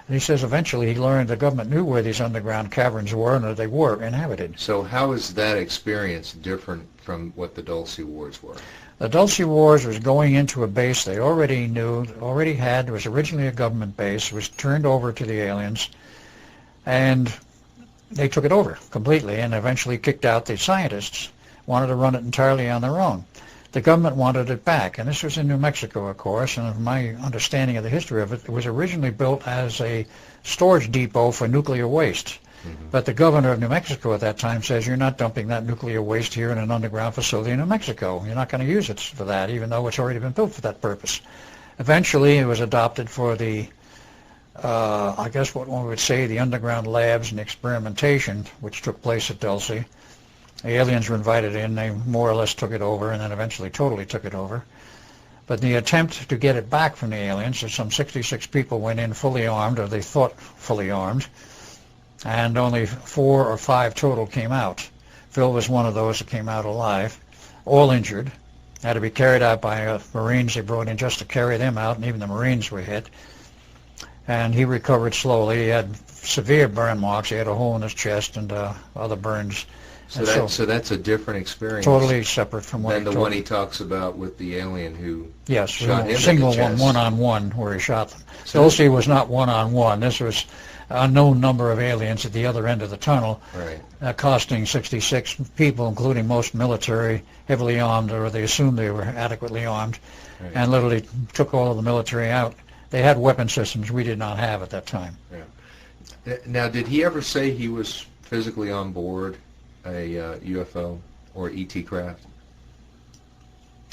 [SPEAKER 2] And he says eventually he learned the government knew where these underground caverns were and that they were inhabited.
[SPEAKER 1] So how is that experience different from what the Dulce Wars were?
[SPEAKER 2] The Dulce Wars was going into a base they already knew, already had. It was originally a government base. It was turned over to the aliens, and they took it over completely and eventually kicked out the scientists, wanted to run it entirely on their own. The government wanted it back, and this was in New Mexico, of course, and from my understanding of the history of it, it was originally built as a storage depot for nuclear waste. Mm-hmm. But the governor of New Mexico at that time says, you're not dumping that nuclear waste here in an underground facility in New Mexico. You're not going to use it for that, even though it's already been built for that purpose. Eventually, it was adopted for the, I guess what one would say, the underground labs and experimentation, which took place at Dulce. The aliens were invited in. They more or less took it over, and then eventually totally took it over. But in the attempt to get it back from the aliens, some 66 people went in fully armed, or they thought fully armed, and only 4 or 5 total came out. Phil was one of those that came out alive, all injured, had to be carried out by Marines they brought in just to carry them out, and even the Marines were hit. And he recovered slowly. He had severe burn marks. He had a hole in his chest and other burns.
[SPEAKER 1] So that's a different experience.
[SPEAKER 2] Totally separate from what
[SPEAKER 1] than the one he talks about with the alien who shot him
[SPEAKER 2] single
[SPEAKER 1] in the chest.
[SPEAKER 2] one-on-one where he shot them. Dulce was not one-on-one. This was a known number of aliens at the other end of the tunnel,
[SPEAKER 1] right.
[SPEAKER 2] Costing 66 people, including most military, heavily armed, or they assumed they were adequately armed,
[SPEAKER 1] right.
[SPEAKER 2] And literally took all of the military out. They had weapon systems we did not have at that time.
[SPEAKER 1] Yeah. Now, did he ever say he was physically on board a UFO or ET craft?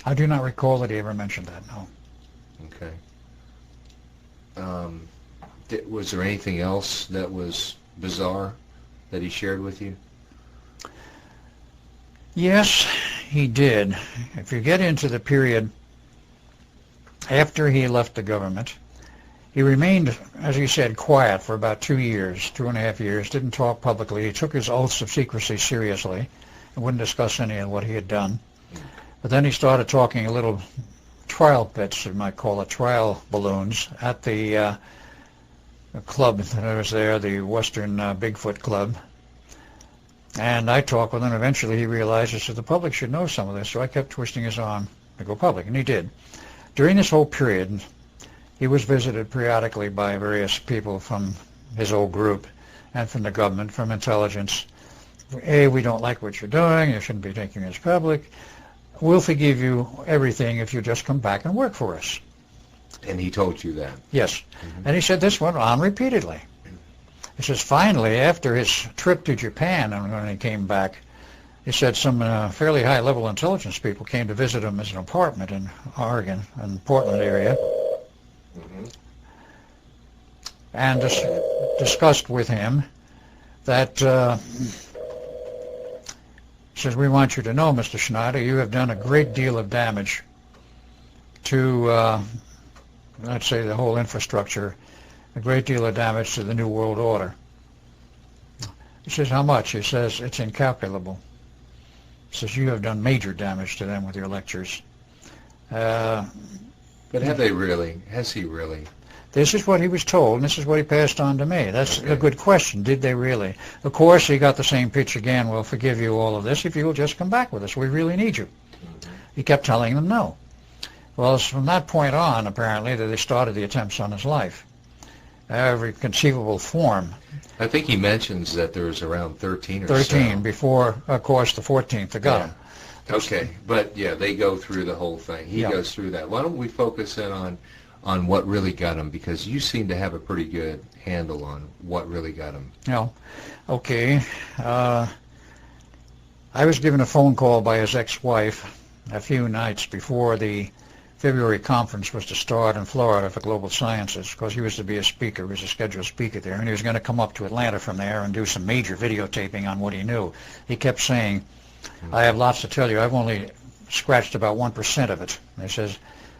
[SPEAKER 2] I do not recall that he ever mentioned that, no.
[SPEAKER 1] Okay. Was there anything else that was bizarre that he shared with you?
[SPEAKER 2] Yes, he did. If you get into the period after he left the government, he remained, as he said, quiet for about 2 years, 2.5 years, didn't talk publicly. He took his oaths of secrecy seriously and wouldn't discuss any of what he had done. But then he started talking a little trial pits, you might call it, trial balloons, at the club that was there, the Western Bigfoot Club. And I talked with him. Eventually he realized that the public should know some of this, so I kept twisting his arm to go public, and he did. During this whole period, he was visited periodically by various people from his old group and from the government, from intelligence. Hey, we don't like what you're doing. You shouldn't be taking this public. We'll forgive you everything if you just come back and work for us.
[SPEAKER 1] And he told you that?
[SPEAKER 2] Yes. Mm-hmm. And he said this went on repeatedly. He says finally, after his trip to Japan, and when he came back, he said some fairly high-level intelligence people came to visit him as an apartment in Oregon, in the Portland area. Mm-hmm. And discussed with him that, says, we want you to know, Mr. Schneider, you have done a great deal of damage to, let's say, the whole infrastructure, a great deal of damage to the New World Order. He says, how much? He says, it's incalculable. He says, you have done major damage to them with your lectures.
[SPEAKER 1] But have they really? Has he really?
[SPEAKER 2] This is what he was told, and this is what he passed on to me. That's a good question. Did they really? Of course, he got the same pitch again. We'll forgive you all of this if you'll just come back with us. We really need you. He kept telling them no. Well, it's from that point on, apparently, that they started the attempts on his life. Every conceivable form.
[SPEAKER 1] I think he mentions that there was around 13 or
[SPEAKER 2] 13
[SPEAKER 1] so.
[SPEAKER 2] Before, of course, the 14th that got him.
[SPEAKER 1] Okay, but yeah, they go through the whole thing. He goes through that. Why don't we focus in on what really got him, because you seem to have a pretty good handle on what really got him.
[SPEAKER 2] Okay. I was given a phone call by his ex-wife a few nights before the February conference was to start in Florida for Global Sciences, because he was to be a speaker. He was a scheduled speaker there, and he was going to come up to Atlanta from there and do some major videotaping on what he knew. He kept saying, I have lots to tell you. I've only scratched about 1% of it. And he says,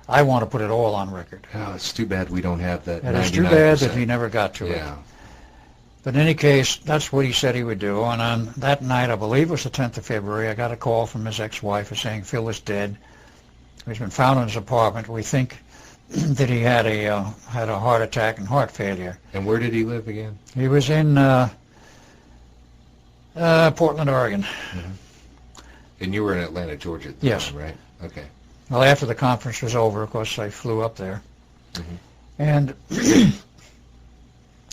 [SPEAKER 2] I want to put it all on record.
[SPEAKER 1] Oh, it's too bad we don't have that.
[SPEAKER 2] And it's too bad that he never got to it. But in any case, that's what he said he would do. And on that night, I believe it was the 10th of February, I got a call from his ex-wife saying Phil is dead. He's been found in his apartment. We think that he had a heart attack and heart failure.
[SPEAKER 1] And where did he live again?
[SPEAKER 2] He was in Portland, Oregon.
[SPEAKER 1] Mm-hmm. And you were in Atlanta, Georgia at the
[SPEAKER 2] Yes.
[SPEAKER 1] time, right? Okay.
[SPEAKER 2] Well, after the conference was over, of course, I flew up there.
[SPEAKER 1] Mm-hmm.
[SPEAKER 2] And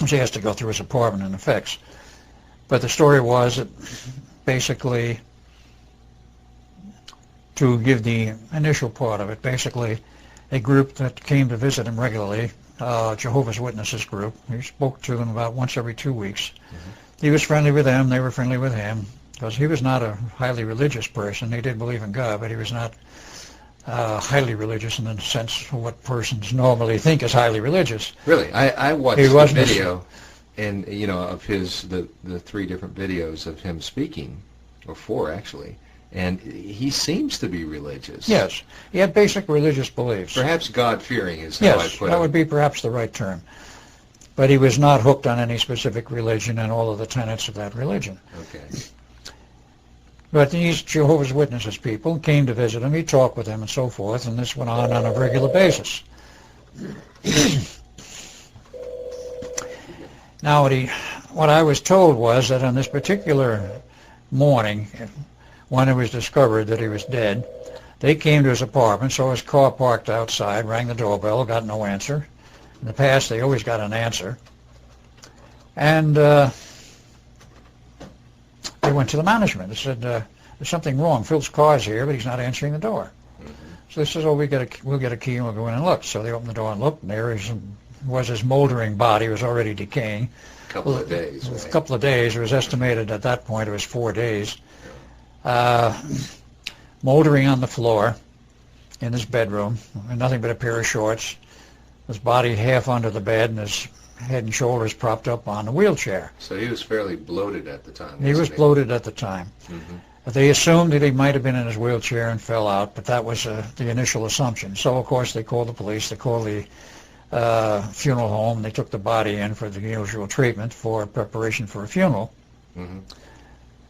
[SPEAKER 2] she has to go through his apartment and effects. But the story was that basically, to give the initial part of it, basically a group that came to visit him regularly, Jehovah's Witnesses group, he spoke to them about once every 2 weeks. Mm-hmm. He was friendly with them, they were friendly with him, because he was not a highly religious person. He did believe in God, but he was not highly religious in the sense of what persons normally think is highly religious.
[SPEAKER 1] Really, I watched
[SPEAKER 2] He
[SPEAKER 1] the
[SPEAKER 2] wasn't
[SPEAKER 1] video, and of the 3 different videos of him speaking, or 4 actually, and he seems to be religious.
[SPEAKER 2] Yes, he had basic religious beliefs.
[SPEAKER 1] Perhaps God-fearing is how I
[SPEAKER 2] Yes,
[SPEAKER 1] put it.
[SPEAKER 2] that would be perhaps the right term. But he was not hooked on any specific religion and all of the tenets of that religion.
[SPEAKER 1] Okay.
[SPEAKER 2] But these Jehovah's Witnesses people came to visit him. He talked with them and so forth, and this went on a regular basis. Now, what I was told was that on this particular morning, when it was discovered that he was dead, they came to his apartment, saw his car parked outside, rang the doorbell, got no answer. In the past, they always got an answer. And they went to the management. They said, there's something wrong. Phil's car's here, but he's not answering the door. Mm-hmm. So they said, oh, we'll get a key and we'll go in and look. So they opened the door and looked, and there was his moldering body. It was already decaying.
[SPEAKER 1] A couple of days.
[SPEAKER 2] A couple of days. It was estimated at that point it was 4 days. Moldering on the floor in his bedroom, and nothing but a pair of shorts. His body half under the bed, and his head and shoulders propped up on the wheelchair.
[SPEAKER 1] So he was fairly bloated at the time.
[SPEAKER 2] He was bloated at the time. Mm-hmm. They assumed that he might have been in his wheelchair and fell out, but that was the initial assumption. So, of course, they called the police. They called the funeral home. They took the body in for the usual treatment for preparation for a funeral. Mm-hmm.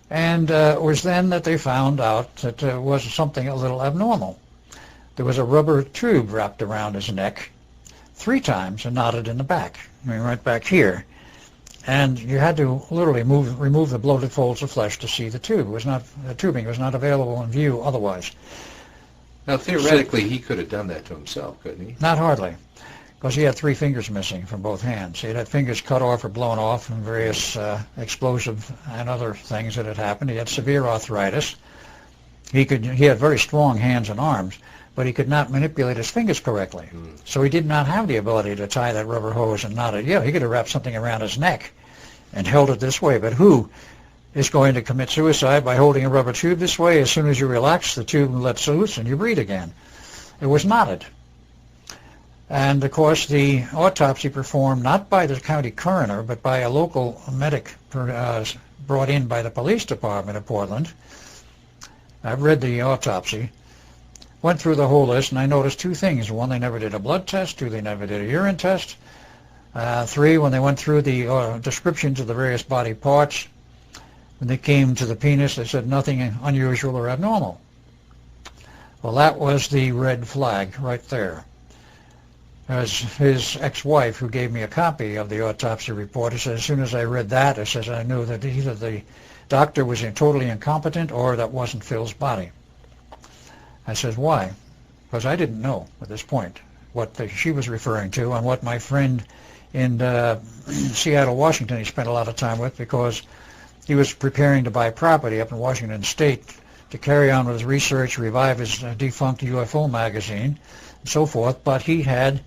[SPEAKER 2] And it was then that they found out that there was something a little abnormal. There was a rubber tube wrapped around his neck 3 times and knotted in the back, right back here. And you had to literally remove the bloated folds of flesh to see the tube. The tubing was not available in view otherwise.
[SPEAKER 1] Now, theoretically, he could have done that to himself, couldn't he?
[SPEAKER 2] Not hardly, because he had 3 fingers missing from both hands. He had fingers cut off or blown off from various explosive and other things that had happened. He had severe arthritis. He had very strong hands and arms, but he could not manipulate his fingers correctly. So he did not have the ability to tie that rubber hose and knot it. Yeah, he could have wrapped something around his neck and held it this way, but who is going to commit suicide by holding a rubber tube this way? As soon as you relax, the tube lets loose and you breathe again. It was knotted. And, of course, the autopsy performed not by the county coroner, but by a local medic brought in by the police department of Portland. I've read the autopsy. Went through the whole list, and I noticed 2 things. 1, they never did a blood test. 2, they never did a urine test. 3, when they went through the descriptions of the various body parts, when they came to the penis, they said nothing unusual or abnormal. Well, that was the red flag right there. As his ex-wife, who gave me a copy of the autopsy report, he said, as soon as I read that, I knew that either the doctor was totally incompetent or that wasn't Phil's body. I said, why? Because I didn't know at this point what she was referring to and what my friend in Seattle, Washington, he spent a lot of time with, because he was preparing to buy property up in Washington State to carry on with his research, revive his defunct UFO magazine, and so forth, but he had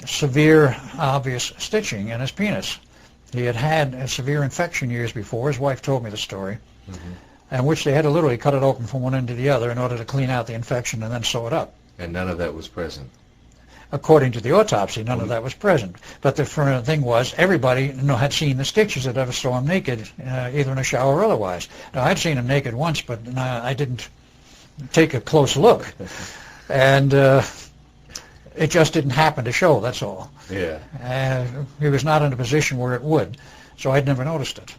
[SPEAKER 2] severe, obvious stitching in his penis. He had had a severe infection years before. His wife told me the story. Mm-hmm. And which they had to literally cut it open from one end to the other in order to clean out the infection and then sew it up.
[SPEAKER 1] And none of that was present.
[SPEAKER 2] According to the autopsy, none of that was present. But the thing was, everybody had seen the stitches that ever saw him naked, either in a shower or otherwise. Now, I'd seen him naked once, but I didn't take a close look. And it just didn't happen to show, that's all.
[SPEAKER 1] Yeah.
[SPEAKER 2] He was not in a position where it would. So I'd never noticed it.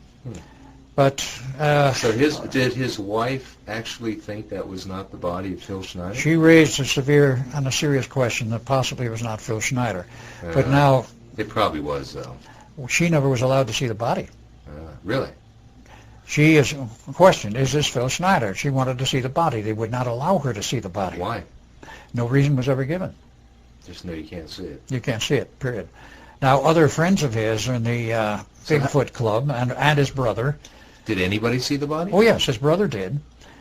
[SPEAKER 2] But
[SPEAKER 1] So did his wife actually think that was not the body of Phil Schneider?
[SPEAKER 2] she raised a serious question that possibly it was not Phil Schneider. But now
[SPEAKER 1] It probably was, though.
[SPEAKER 2] she never was allowed to see the body.
[SPEAKER 1] Really?
[SPEAKER 2] She is questioned, is this Phil Schneider? She wanted to see the body. They would not allow her to see the body.
[SPEAKER 1] Why?
[SPEAKER 2] No reason was ever given.
[SPEAKER 1] Just know you can't see it.
[SPEAKER 2] You can't see it, period. Now, other friends of his in the Bigfoot Club and his brother.
[SPEAKER 1] Did anybody see the body?
[SPEAKER 2] Oh, yes, his brother did.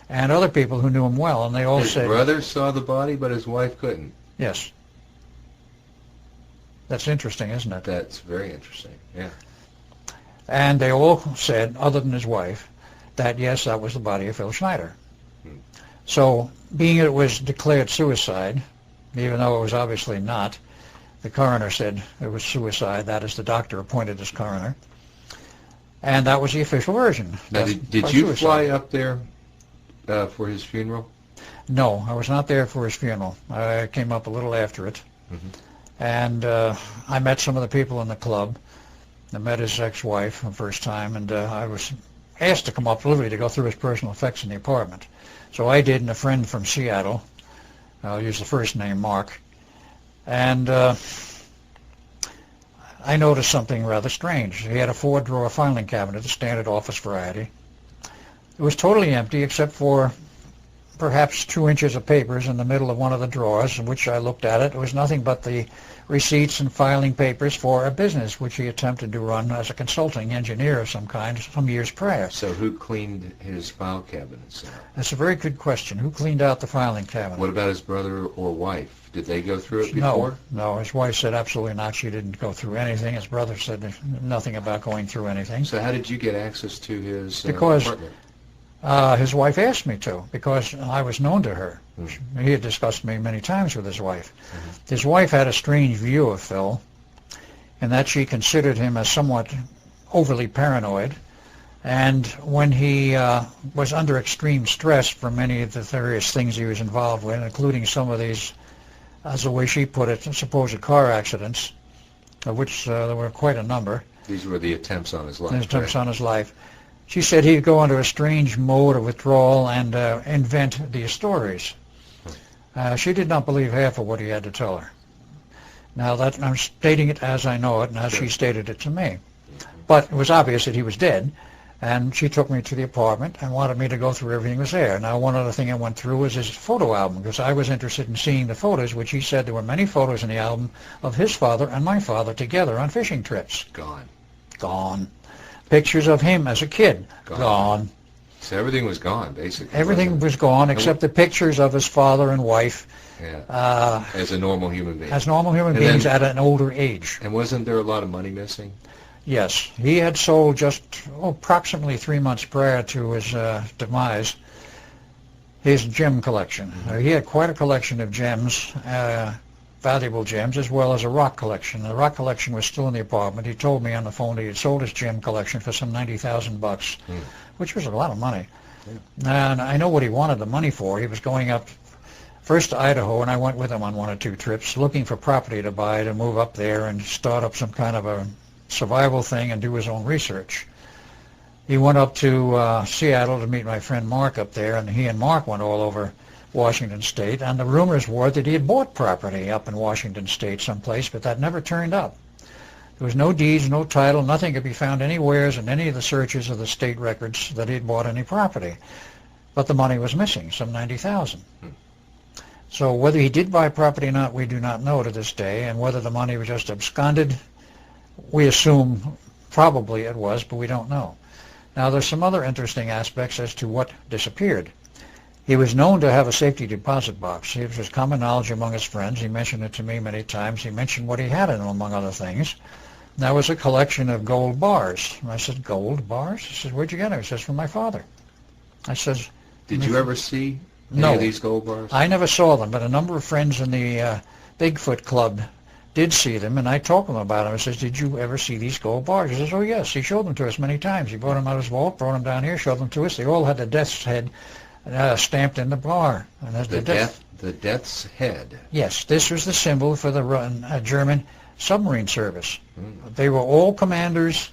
[SPEAKER 2] And other people who knew him well, and they all
[SPEAKER 1] His
[SPEAKER 2] said...
[SPEAKER 1] brother saw the body, but his wife couldn't.
[SPEAKER 2] Yes. That's interesting, isn't it?
[SPEAKER 1] That's very interesting, yeah.
[SPEAKER 2] And they all said, other than his wife, that yes, that was the body of Phil Schneider. So, being it was declared suicide, even though it was obviously not, the coroner said it was suicide. That is, the doctor appointed as coroner. And that was the official version.
[SPEAKER 1] Now, did you fly up there for his funeral?
[SPEAKER 2] No, I was not there for his funeral. I came up a little after it. And I met some of the people in the club. I met his ex-wife for the first time, and I was asked to come up literally to go through his personal effects in the apartment. So I did, and a friend from Seattle, I'll use the first name, Mark, and I noticed something rather strange. He had a 4-drawer filing cabinet, a standard office variety. It was totally empty except for perhaps 2 inches of papers in the middle of one of the drawers, in which I looked at it. It was nothing but the receipts and filing papers for a business which he attempted to run as a consulting engineer of some kind some years prior.
[SPEAKER 1] So who cleaned his file cabinets out?
[SPEAKER 2] That's a very good question. Who cleaned out the filing cabinet?
[SPEAKER 1] What about his brother or wife? Did they go through it before?
[SPEAKER 2] No. His wife said absolutely not. She didn't go through anything. His brother said nothing about going through anything.
[SPEAKER 1] So how did you get access to his
[SPEAKER 2] Because
[SPEAKER 1] apartment?
[SPEAKER 2] His wife asked me to, because I was known to her. He had discussed me many times with his wife. His wife had a strange view of Phil, in that she considered him as somewhat overly paranoid. And when he was under extreme stress for many of the various things he was involved with, including some of these, as the way she put it, supposed car accidents, of which there were quite a number.
[SPEAKER 1] These were the attempts on his life.
[SPEAKER 2] Attempts on his life. She said he'd go into a strange mode of withdrawal and invent these stories. She did not believe half of what he had to tell her. Now, that I'm stating it as I know it and as she stated it to me. But it was obvious that he was dead, and she took me to the apartment and wanted me to go through everything that was there. Now, one other thing I went through was his photo album, because I was interested in seeing the photos, which he said there were many photos in the album of his father and my father together on fishing trips. Gone. Pictures of him as a kid. Gone.
[SPEAKER 1] So everything was gone, basically.
[SPEAKER 2] Everything was gone except the pictures of his father and wife.
[SPEAKER 1] As a normal human being.
[SPEAKER 2] As normal human beings at an older age.
[SPEAKER 1] And wasn't there a lot of money missing?
[SPEAKER 2] Yes. He had sold just approximately 3 months prior to his demise his gem collection. He had quite a collection of gems, valuable gems, as well as a rock collection. The rock collection was still in the apartment. He told me on the phone that he had sold his gem collection for some $90,000, which was a lot of money. And I know what he wanted the money for. He was going up first to Idaho, and I went with him on 1 or 2 trips, looking for property to buy to move up there and start up some kind of a survival thing and do his own research. He went up to Seattle to meet my friend Mark up there, and he and Mark went all over Washington State, and the rumors were that he had bought property up in Washington State someplace, but that never turned up. There was no deeds, no title, nothing could be found anywhere in any of the searches of the state records that he had bought any property. But the money was missing, some $90,000. So whether he did buy property or not, we do not know to this day, and whether the money was just absconded, we assume probably it was, but we don't know. Now, there's some other interesting aspects as to what disappeared. He was known to have a safety deposit box. It was common knowledge among his friends. He mentioned it to me many times. He mentioned what he had in it, among other things. That was a collection of gold bars. And I said, gold bars? He says, where'd you get them? He says, from my father. I says,
[SPEAKER 1] did you ever see any of these gold bars?
[SPEAKER 2] I never saw them, but a number of friends in the Bigfoot Club did see them, and I talked to them about them. I says, did you ever see these gold bars? He says, oh, yes. He showed them to us many times. He brought them out of his vault, brought them down here, showed them to us. They all had the death's head stamped in the bar. And
[SPEAKER 1] the death's head.
[SPEAKER 2] Yes, this was the symbol for the German submarine service. They were all commanders,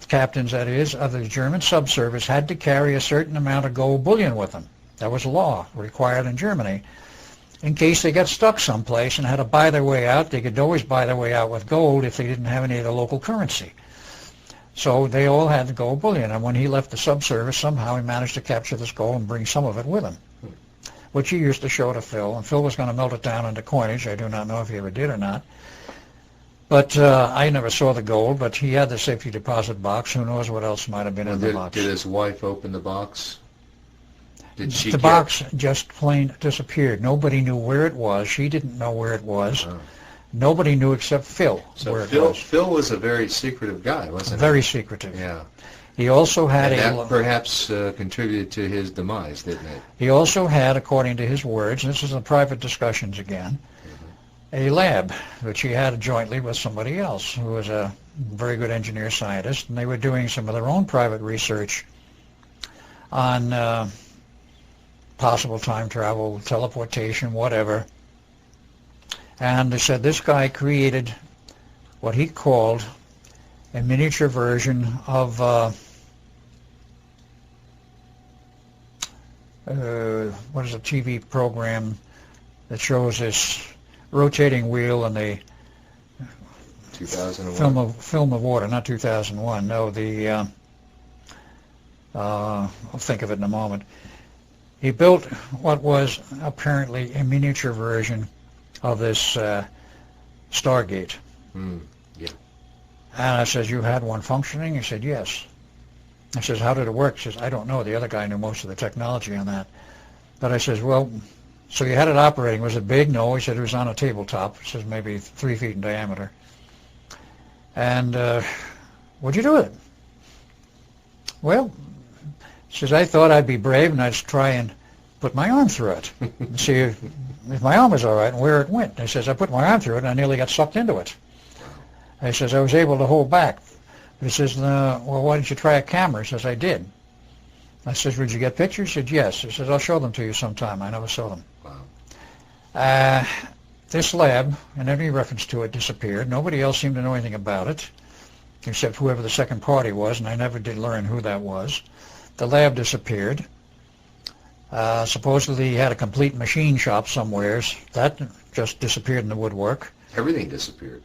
[SPEAKER 2] captains, that is, of the German subservice had to carry a certain amount of gold bullion with them. That was law required in Germany. In case they got stuck someplace and had to buy their way out, they could always buy their way out with gold if they didn't have any of the local currency. So they all had the gold bullion, and when he left the subservice, somehow he managed to capture this gold and bring some of it with him, which he used to show to Phil, and Phil was going to melt it down into coinage. I do not know if he ever did or not. But I never saw the gold, but he had the safety deposit box. Who knows what else might have been in the box.
[SPEAKER 1] Did his wife open the box? Did she
[SPEAKER 2] the box just plain disappeared. Nobody knew where it was. She didn't know where it was.
[SPEAKER 1] Oh.
[SPEAKER 2] Nobody knew except Phil where it was.
[SPEAKER 1] Phil was a very secretive guy, wasn't he?
[SPEAKER 2] Very secretive.
[SPEAKER 1] Yeah.
[SPEAKER 2] He also had
[SPEAKER 1] and that perhaps contributed to his demise, didn't it?
[SPEAKER 2] He also had, according to his words, and this is in private discussions again, a lab which he had jointly with somebody else who was a very good engineer scientist, and they were doing some of their own private research on possible time travel, teleportation, whatever. And they said this guy created what he called a miniature version of what is a TV program that shows this rotating wheel and the
[SPEAKER 1] 2001
[SPEAKER 2] film of water, not 2001. No, the I'll think of it in a moment. He built what was apparently a miniature version of this Stargate.
[SPEAKER 1] Yeah.
[SPEAKER 2] And I says, you had one functioning? He said, yes. I says, how did it work? He says, I don't know. The other guy knew most of the technology on that. But I says, well, so you had it operating. Was it big? No. He said it was on a tabletop. He says maybe 3 feet in diameter. And what'd you do with it? Well, he says, I thought I'd be brave and I'd try and put my arm through it and see if my arm was all right and where it went. He says, I put my arm through it and I nearly got sucked into it. He says, I was able to hold back. He says, well, why didn't you try a camera? He says, I did. I says, did you get pictures? He said, yes. He says, I'll show them to you sometime. I never saw them.
[SPEAKER 1] Wow.
[SPEAKER 2] This lab, and any reference to it, disappeared. Nobody else seemed to know anything about it, except whoever the second party was, and I never did learn who that was. The lab disappeared. Supposedly he had a complete machine shop somewheres. That just disappeared in the woodwork.
[SPEAKER 1] Everything disappeared.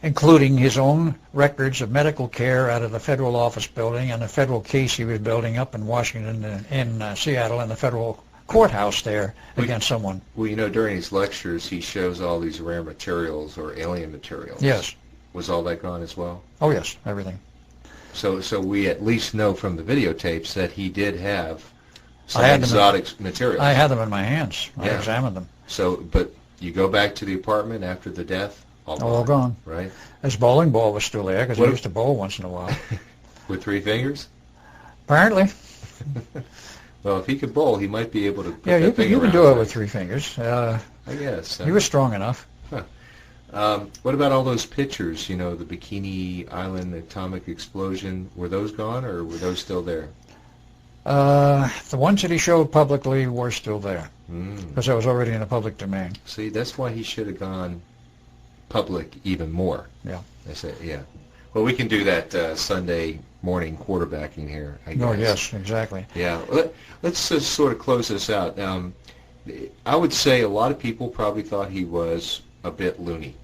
[SPEAKER 2] Including his own records of medical care out of the federal office building and the federal case he was building up in Washington, in Seattle, in the federal courthouse there against someone.
[SPEAKER 1] Well, you know, during his lectures, he shows all these rare materials or alien materials.
[SPEAKER 2] Yes.
[SPEAKER 1] Was all that gone as well?
[SPEAKER 2] Oh, yes, everything.
[SPEAKER 1] So we at least know from the videotapes that he did have some exotic materials.
[SPEAKER 2] I had them in my hands. I examined them.
[SPEAKER 1] So, but you go back to the apartment after the death,
[SPEAKER 2] all gone.
[SPEAKER 1] Right.
[SPEAKER 2] His bowling ball was still there because he used to bowl once in a while.
[SPEAKER 1] With 3 fingers?
[SPEAKER 2] Apparently.
[SPEAKER 1] Well, if he could bowl, he might be able to put
[SPEAKER 2] you can do it with 3 fingers.
[SPEAKER 1] I guess.
[SPEAKER 2] He was strong enough.
[SPEAKER 1] Huh. What about all those pictures, you know, the Bikini Island atomic explosion? Were those gone or were those still there?
[SPEAKER 2] The ones that he showed publicly were still there because that was already in the public domain.
[SPEAKER 1] See, that's why he should have gone public even more.
[SPEAKER 2] Yeah.
[SPEAKER 1] I say, yeah. Well, we can do that Sunday morning quarterbacking here, I guess.
[SPEAKER 2] Oh, yes, exactly.
[SPEAKER 1] Yeah. Let's just sort of close this out. I would say a lot of people probably thought he was a bit loony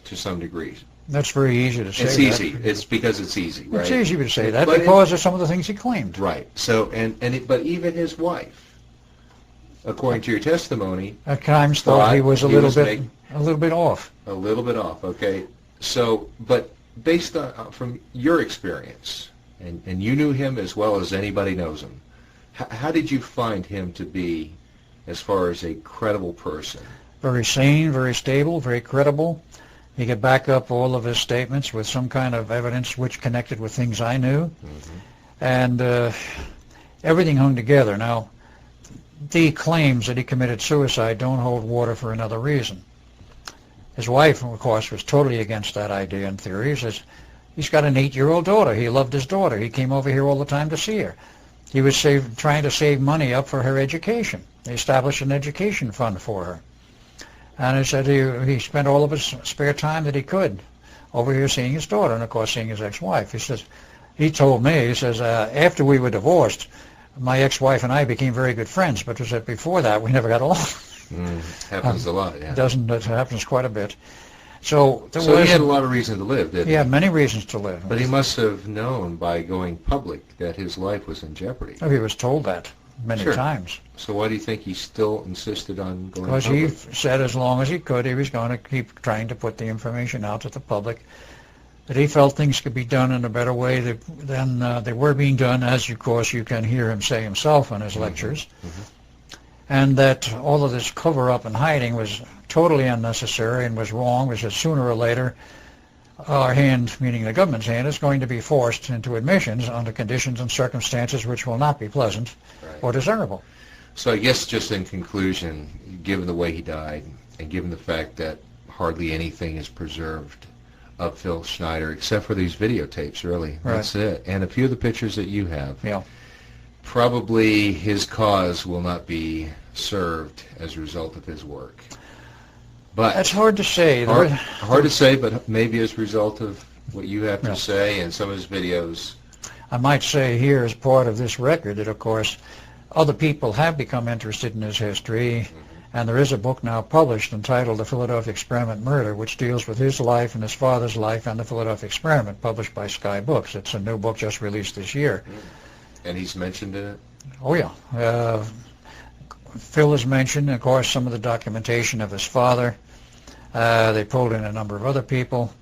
[SPEAKER 1] to some degree.
[SPEAKER 2] That's very easy to say.
[SPEAKER 1] It's easy. It's because it's easy, right?
[SPEAKER 2] It's easy to say that because of some of the things he claimed.
[SPEAKER 1] Right. So, but even his wife, according to your testimony,
[SPEAKER 2] at times thought he was a little bit off.
[SPEAKER 1] A little bit off. Okay. So, but based on from your experience, and you knew him as well as anybody knows him, how did you find him to be, as far as a credible person?
[SPEAKER 2] Very sane, very stable, very credible. He could back up all of his statements with some kind of evidence which connected with things I knew. And everything hung together. Now, the claims that he committed suicide don't hold water for another reason. His wife, of course, was totally against that idea and theory. He says, he's got an 8-year-old daughter. He loved his daughter. He came over here all the time to see her. He was trying to save money up for her education. They established an education fund for her. And he said he spent all of his spare time that he could over here seeing his daughter and, of course, seeing his ex-wife. He says, he told me, he says, after we were divorced, my ex-wife and I became very good friends, but he said before that we never got along.
[SPEAKER 1] Happens a lot, yeah.
[SPEAKER 2] It happens quite a bit. So
[SPEAKER 1] he had a lot of reason to live, didn't he?
[SPEAKER 2] He had many reasons to live.
[SPEAKER 1] But he must have known by going public that his life was in jeopardy.
[SPEAKER 2] Oh, he was told that many times.
[SPEAKER 1] So why do you think he still insisted on going
[SPEAKER 2] public?
[SPEAKER 1] Because
[SPEAKER 2] he said as long as he could, he was going to keep trying to put the information out to the public, that he felt things could be done in a better way than they were being done, as, of course, you can hear him say himself in his lectures. And that all of this cover-up and hiding was totally unnecessary and was wrong, because sooner or later our hand, meaning the government's hand, is going to be forced into admissions under conditions and circumstances which will not be pleasant or desirable.
[SPEAKER 1] So I guess just in conclusion, given the way he died and given the fact that hardly anything is preserved of Phil Schneider except for these videotapes, really, that's it, and a few of the pictures that you have.
[SPEAKER 2] Yeah.
[SPEAKER 1] Probably his cause will not be served as a result of his work. But
[SPEAKER 2] that's hard to say.
[SPEAKER 1] Hard to say, but maybe as a result of what you have to say and some of his videos.
[SPEAKER 2] I might say here as part of this record that, of course, other people have become interested in his history, and there is a book now published entitled The Philadelphia Experiment Murder, which deals with his life and his father's life and the Philadelphia Experiment, published by Sky Books. It's a new book just released this year.
[SPEAKER 1] And he's mentioned in it?
[SPEAKER 2] Oh, yeah. Phil is mentioned, of course, some of the documentation of his father. They pulled in a number of other people.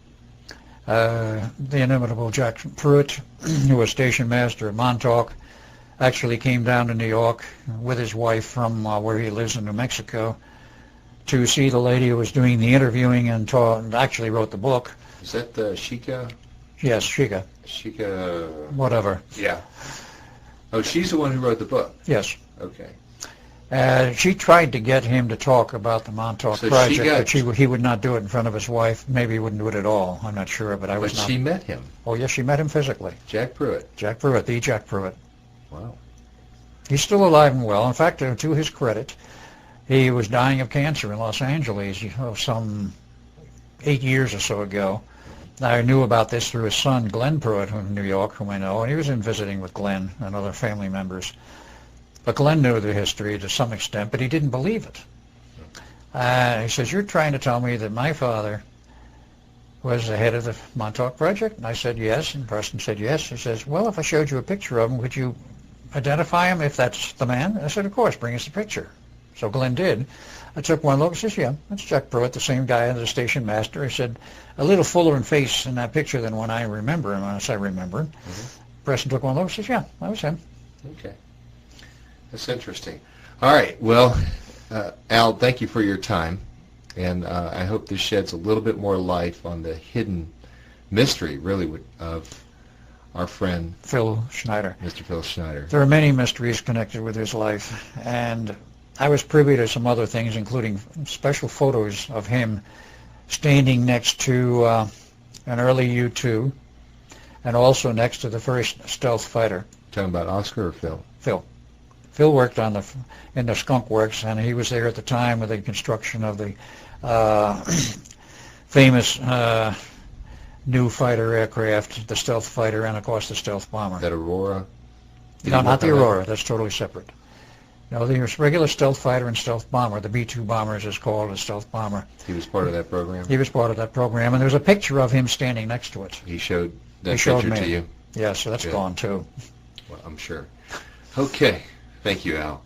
[SPEAKER 2] The inimitable Jack Pruitt, who was station master at Montauk, actually came down to New York with his wife from where he lives in New Mexico to see the lady who was doing the interviewing and actually wrote the book.
[SPEAKER 1] Is that Sheikah?
[SPEAKER 2] Yes, Sheikah.
[SPEAKER 1] Sheikah...
[SPEAKER 2] whatever.
[SPEAKER 1] Yeah. Oh, she's the one who wrote the book?
[SPEAKER 2] Yes.
[SPEAKER 1] Okay.
[SPEAKER 2] She tried to get him to talk about the Montauk Project, but he would not do it in front of his wife. Maybe he wouldn't do it at all. I'm not sure, but I was not.
[SPEAKER 1] But she met him?
[SPEAKER 2] Oh, yes, she met him physically.
[SPEAKER 1] Jack Pruitt?
[SPEAKER 2] Jack Pruitt, the Jack Pruitt.
[SPEAKER 1] Wow.
[SPEAKER 2] He's still alive and well. In fact, to his credit, he was dying of cancer in Los Angeles some 8 years or so ago. I knew about this through his son, Glenn Pruitt, from New York, whom I know, and he was in visiting with Glenn and other family members. But Glenn knew the history to some extent, but he didn't believe it. He says, "You're trying to tell me that my father was the head of the Montauk Project?" And I said, "Yes." And the person said, "Yes." He says, "Well, if I showed you a picture of him, would you identify him if that's the man?" And I said, "Of course, bring us the picture." So Glenn did. I took one look and says, "Yeah, that's Jack Pruitt, the same guy as the station master." He said, "A little fuller in face in that picture than when I remember him." And I said, "I remember him." The person took one look and says, "Yeah, that was him."
[SPEAKER 1] Okay. That's interesting. All right. Well, Al, thank you for your time. And I hope this sheds a little bit more light on the hidden mystery, really, of our friend
[SPEAKER 2] Phil Schneider.
[SPEAKER 1] Mr. Phil Schneider.
[SPEAKER 2] There are many mysteries connected with his life, and I was privy to some other things, including special photos of him standing next to an early U-2 and also next to the first stealth fighter.
[SPEAKER 1] Talking about Oscar or Phil?
[SPEAKER 2] Phil. Phil worked in the Skunk Works, and he was there at the time with the construction of the famous new fighter aircraft, the stealth fighter, and of course the stealth bomber.
[SPEAKER 1] That Aurora?
[SPEAKER 2] No, not the Aurora. That's totally separate. No, the regular stealth fighter and stealth bomber, the B-2 bomber as it's called, a stealth bomber.
[SPEAKER 1] He was part of that program?
[SPEAKER 2] He was part of that program, and there's a picture of him standing next to it.
[SPEAKER 1] He showed that picture to you?
[SPEAKER 2] Yeah, so that's gone too.
[SPEAKER 1] Well, I'm sure. Okay. Thank you, Al.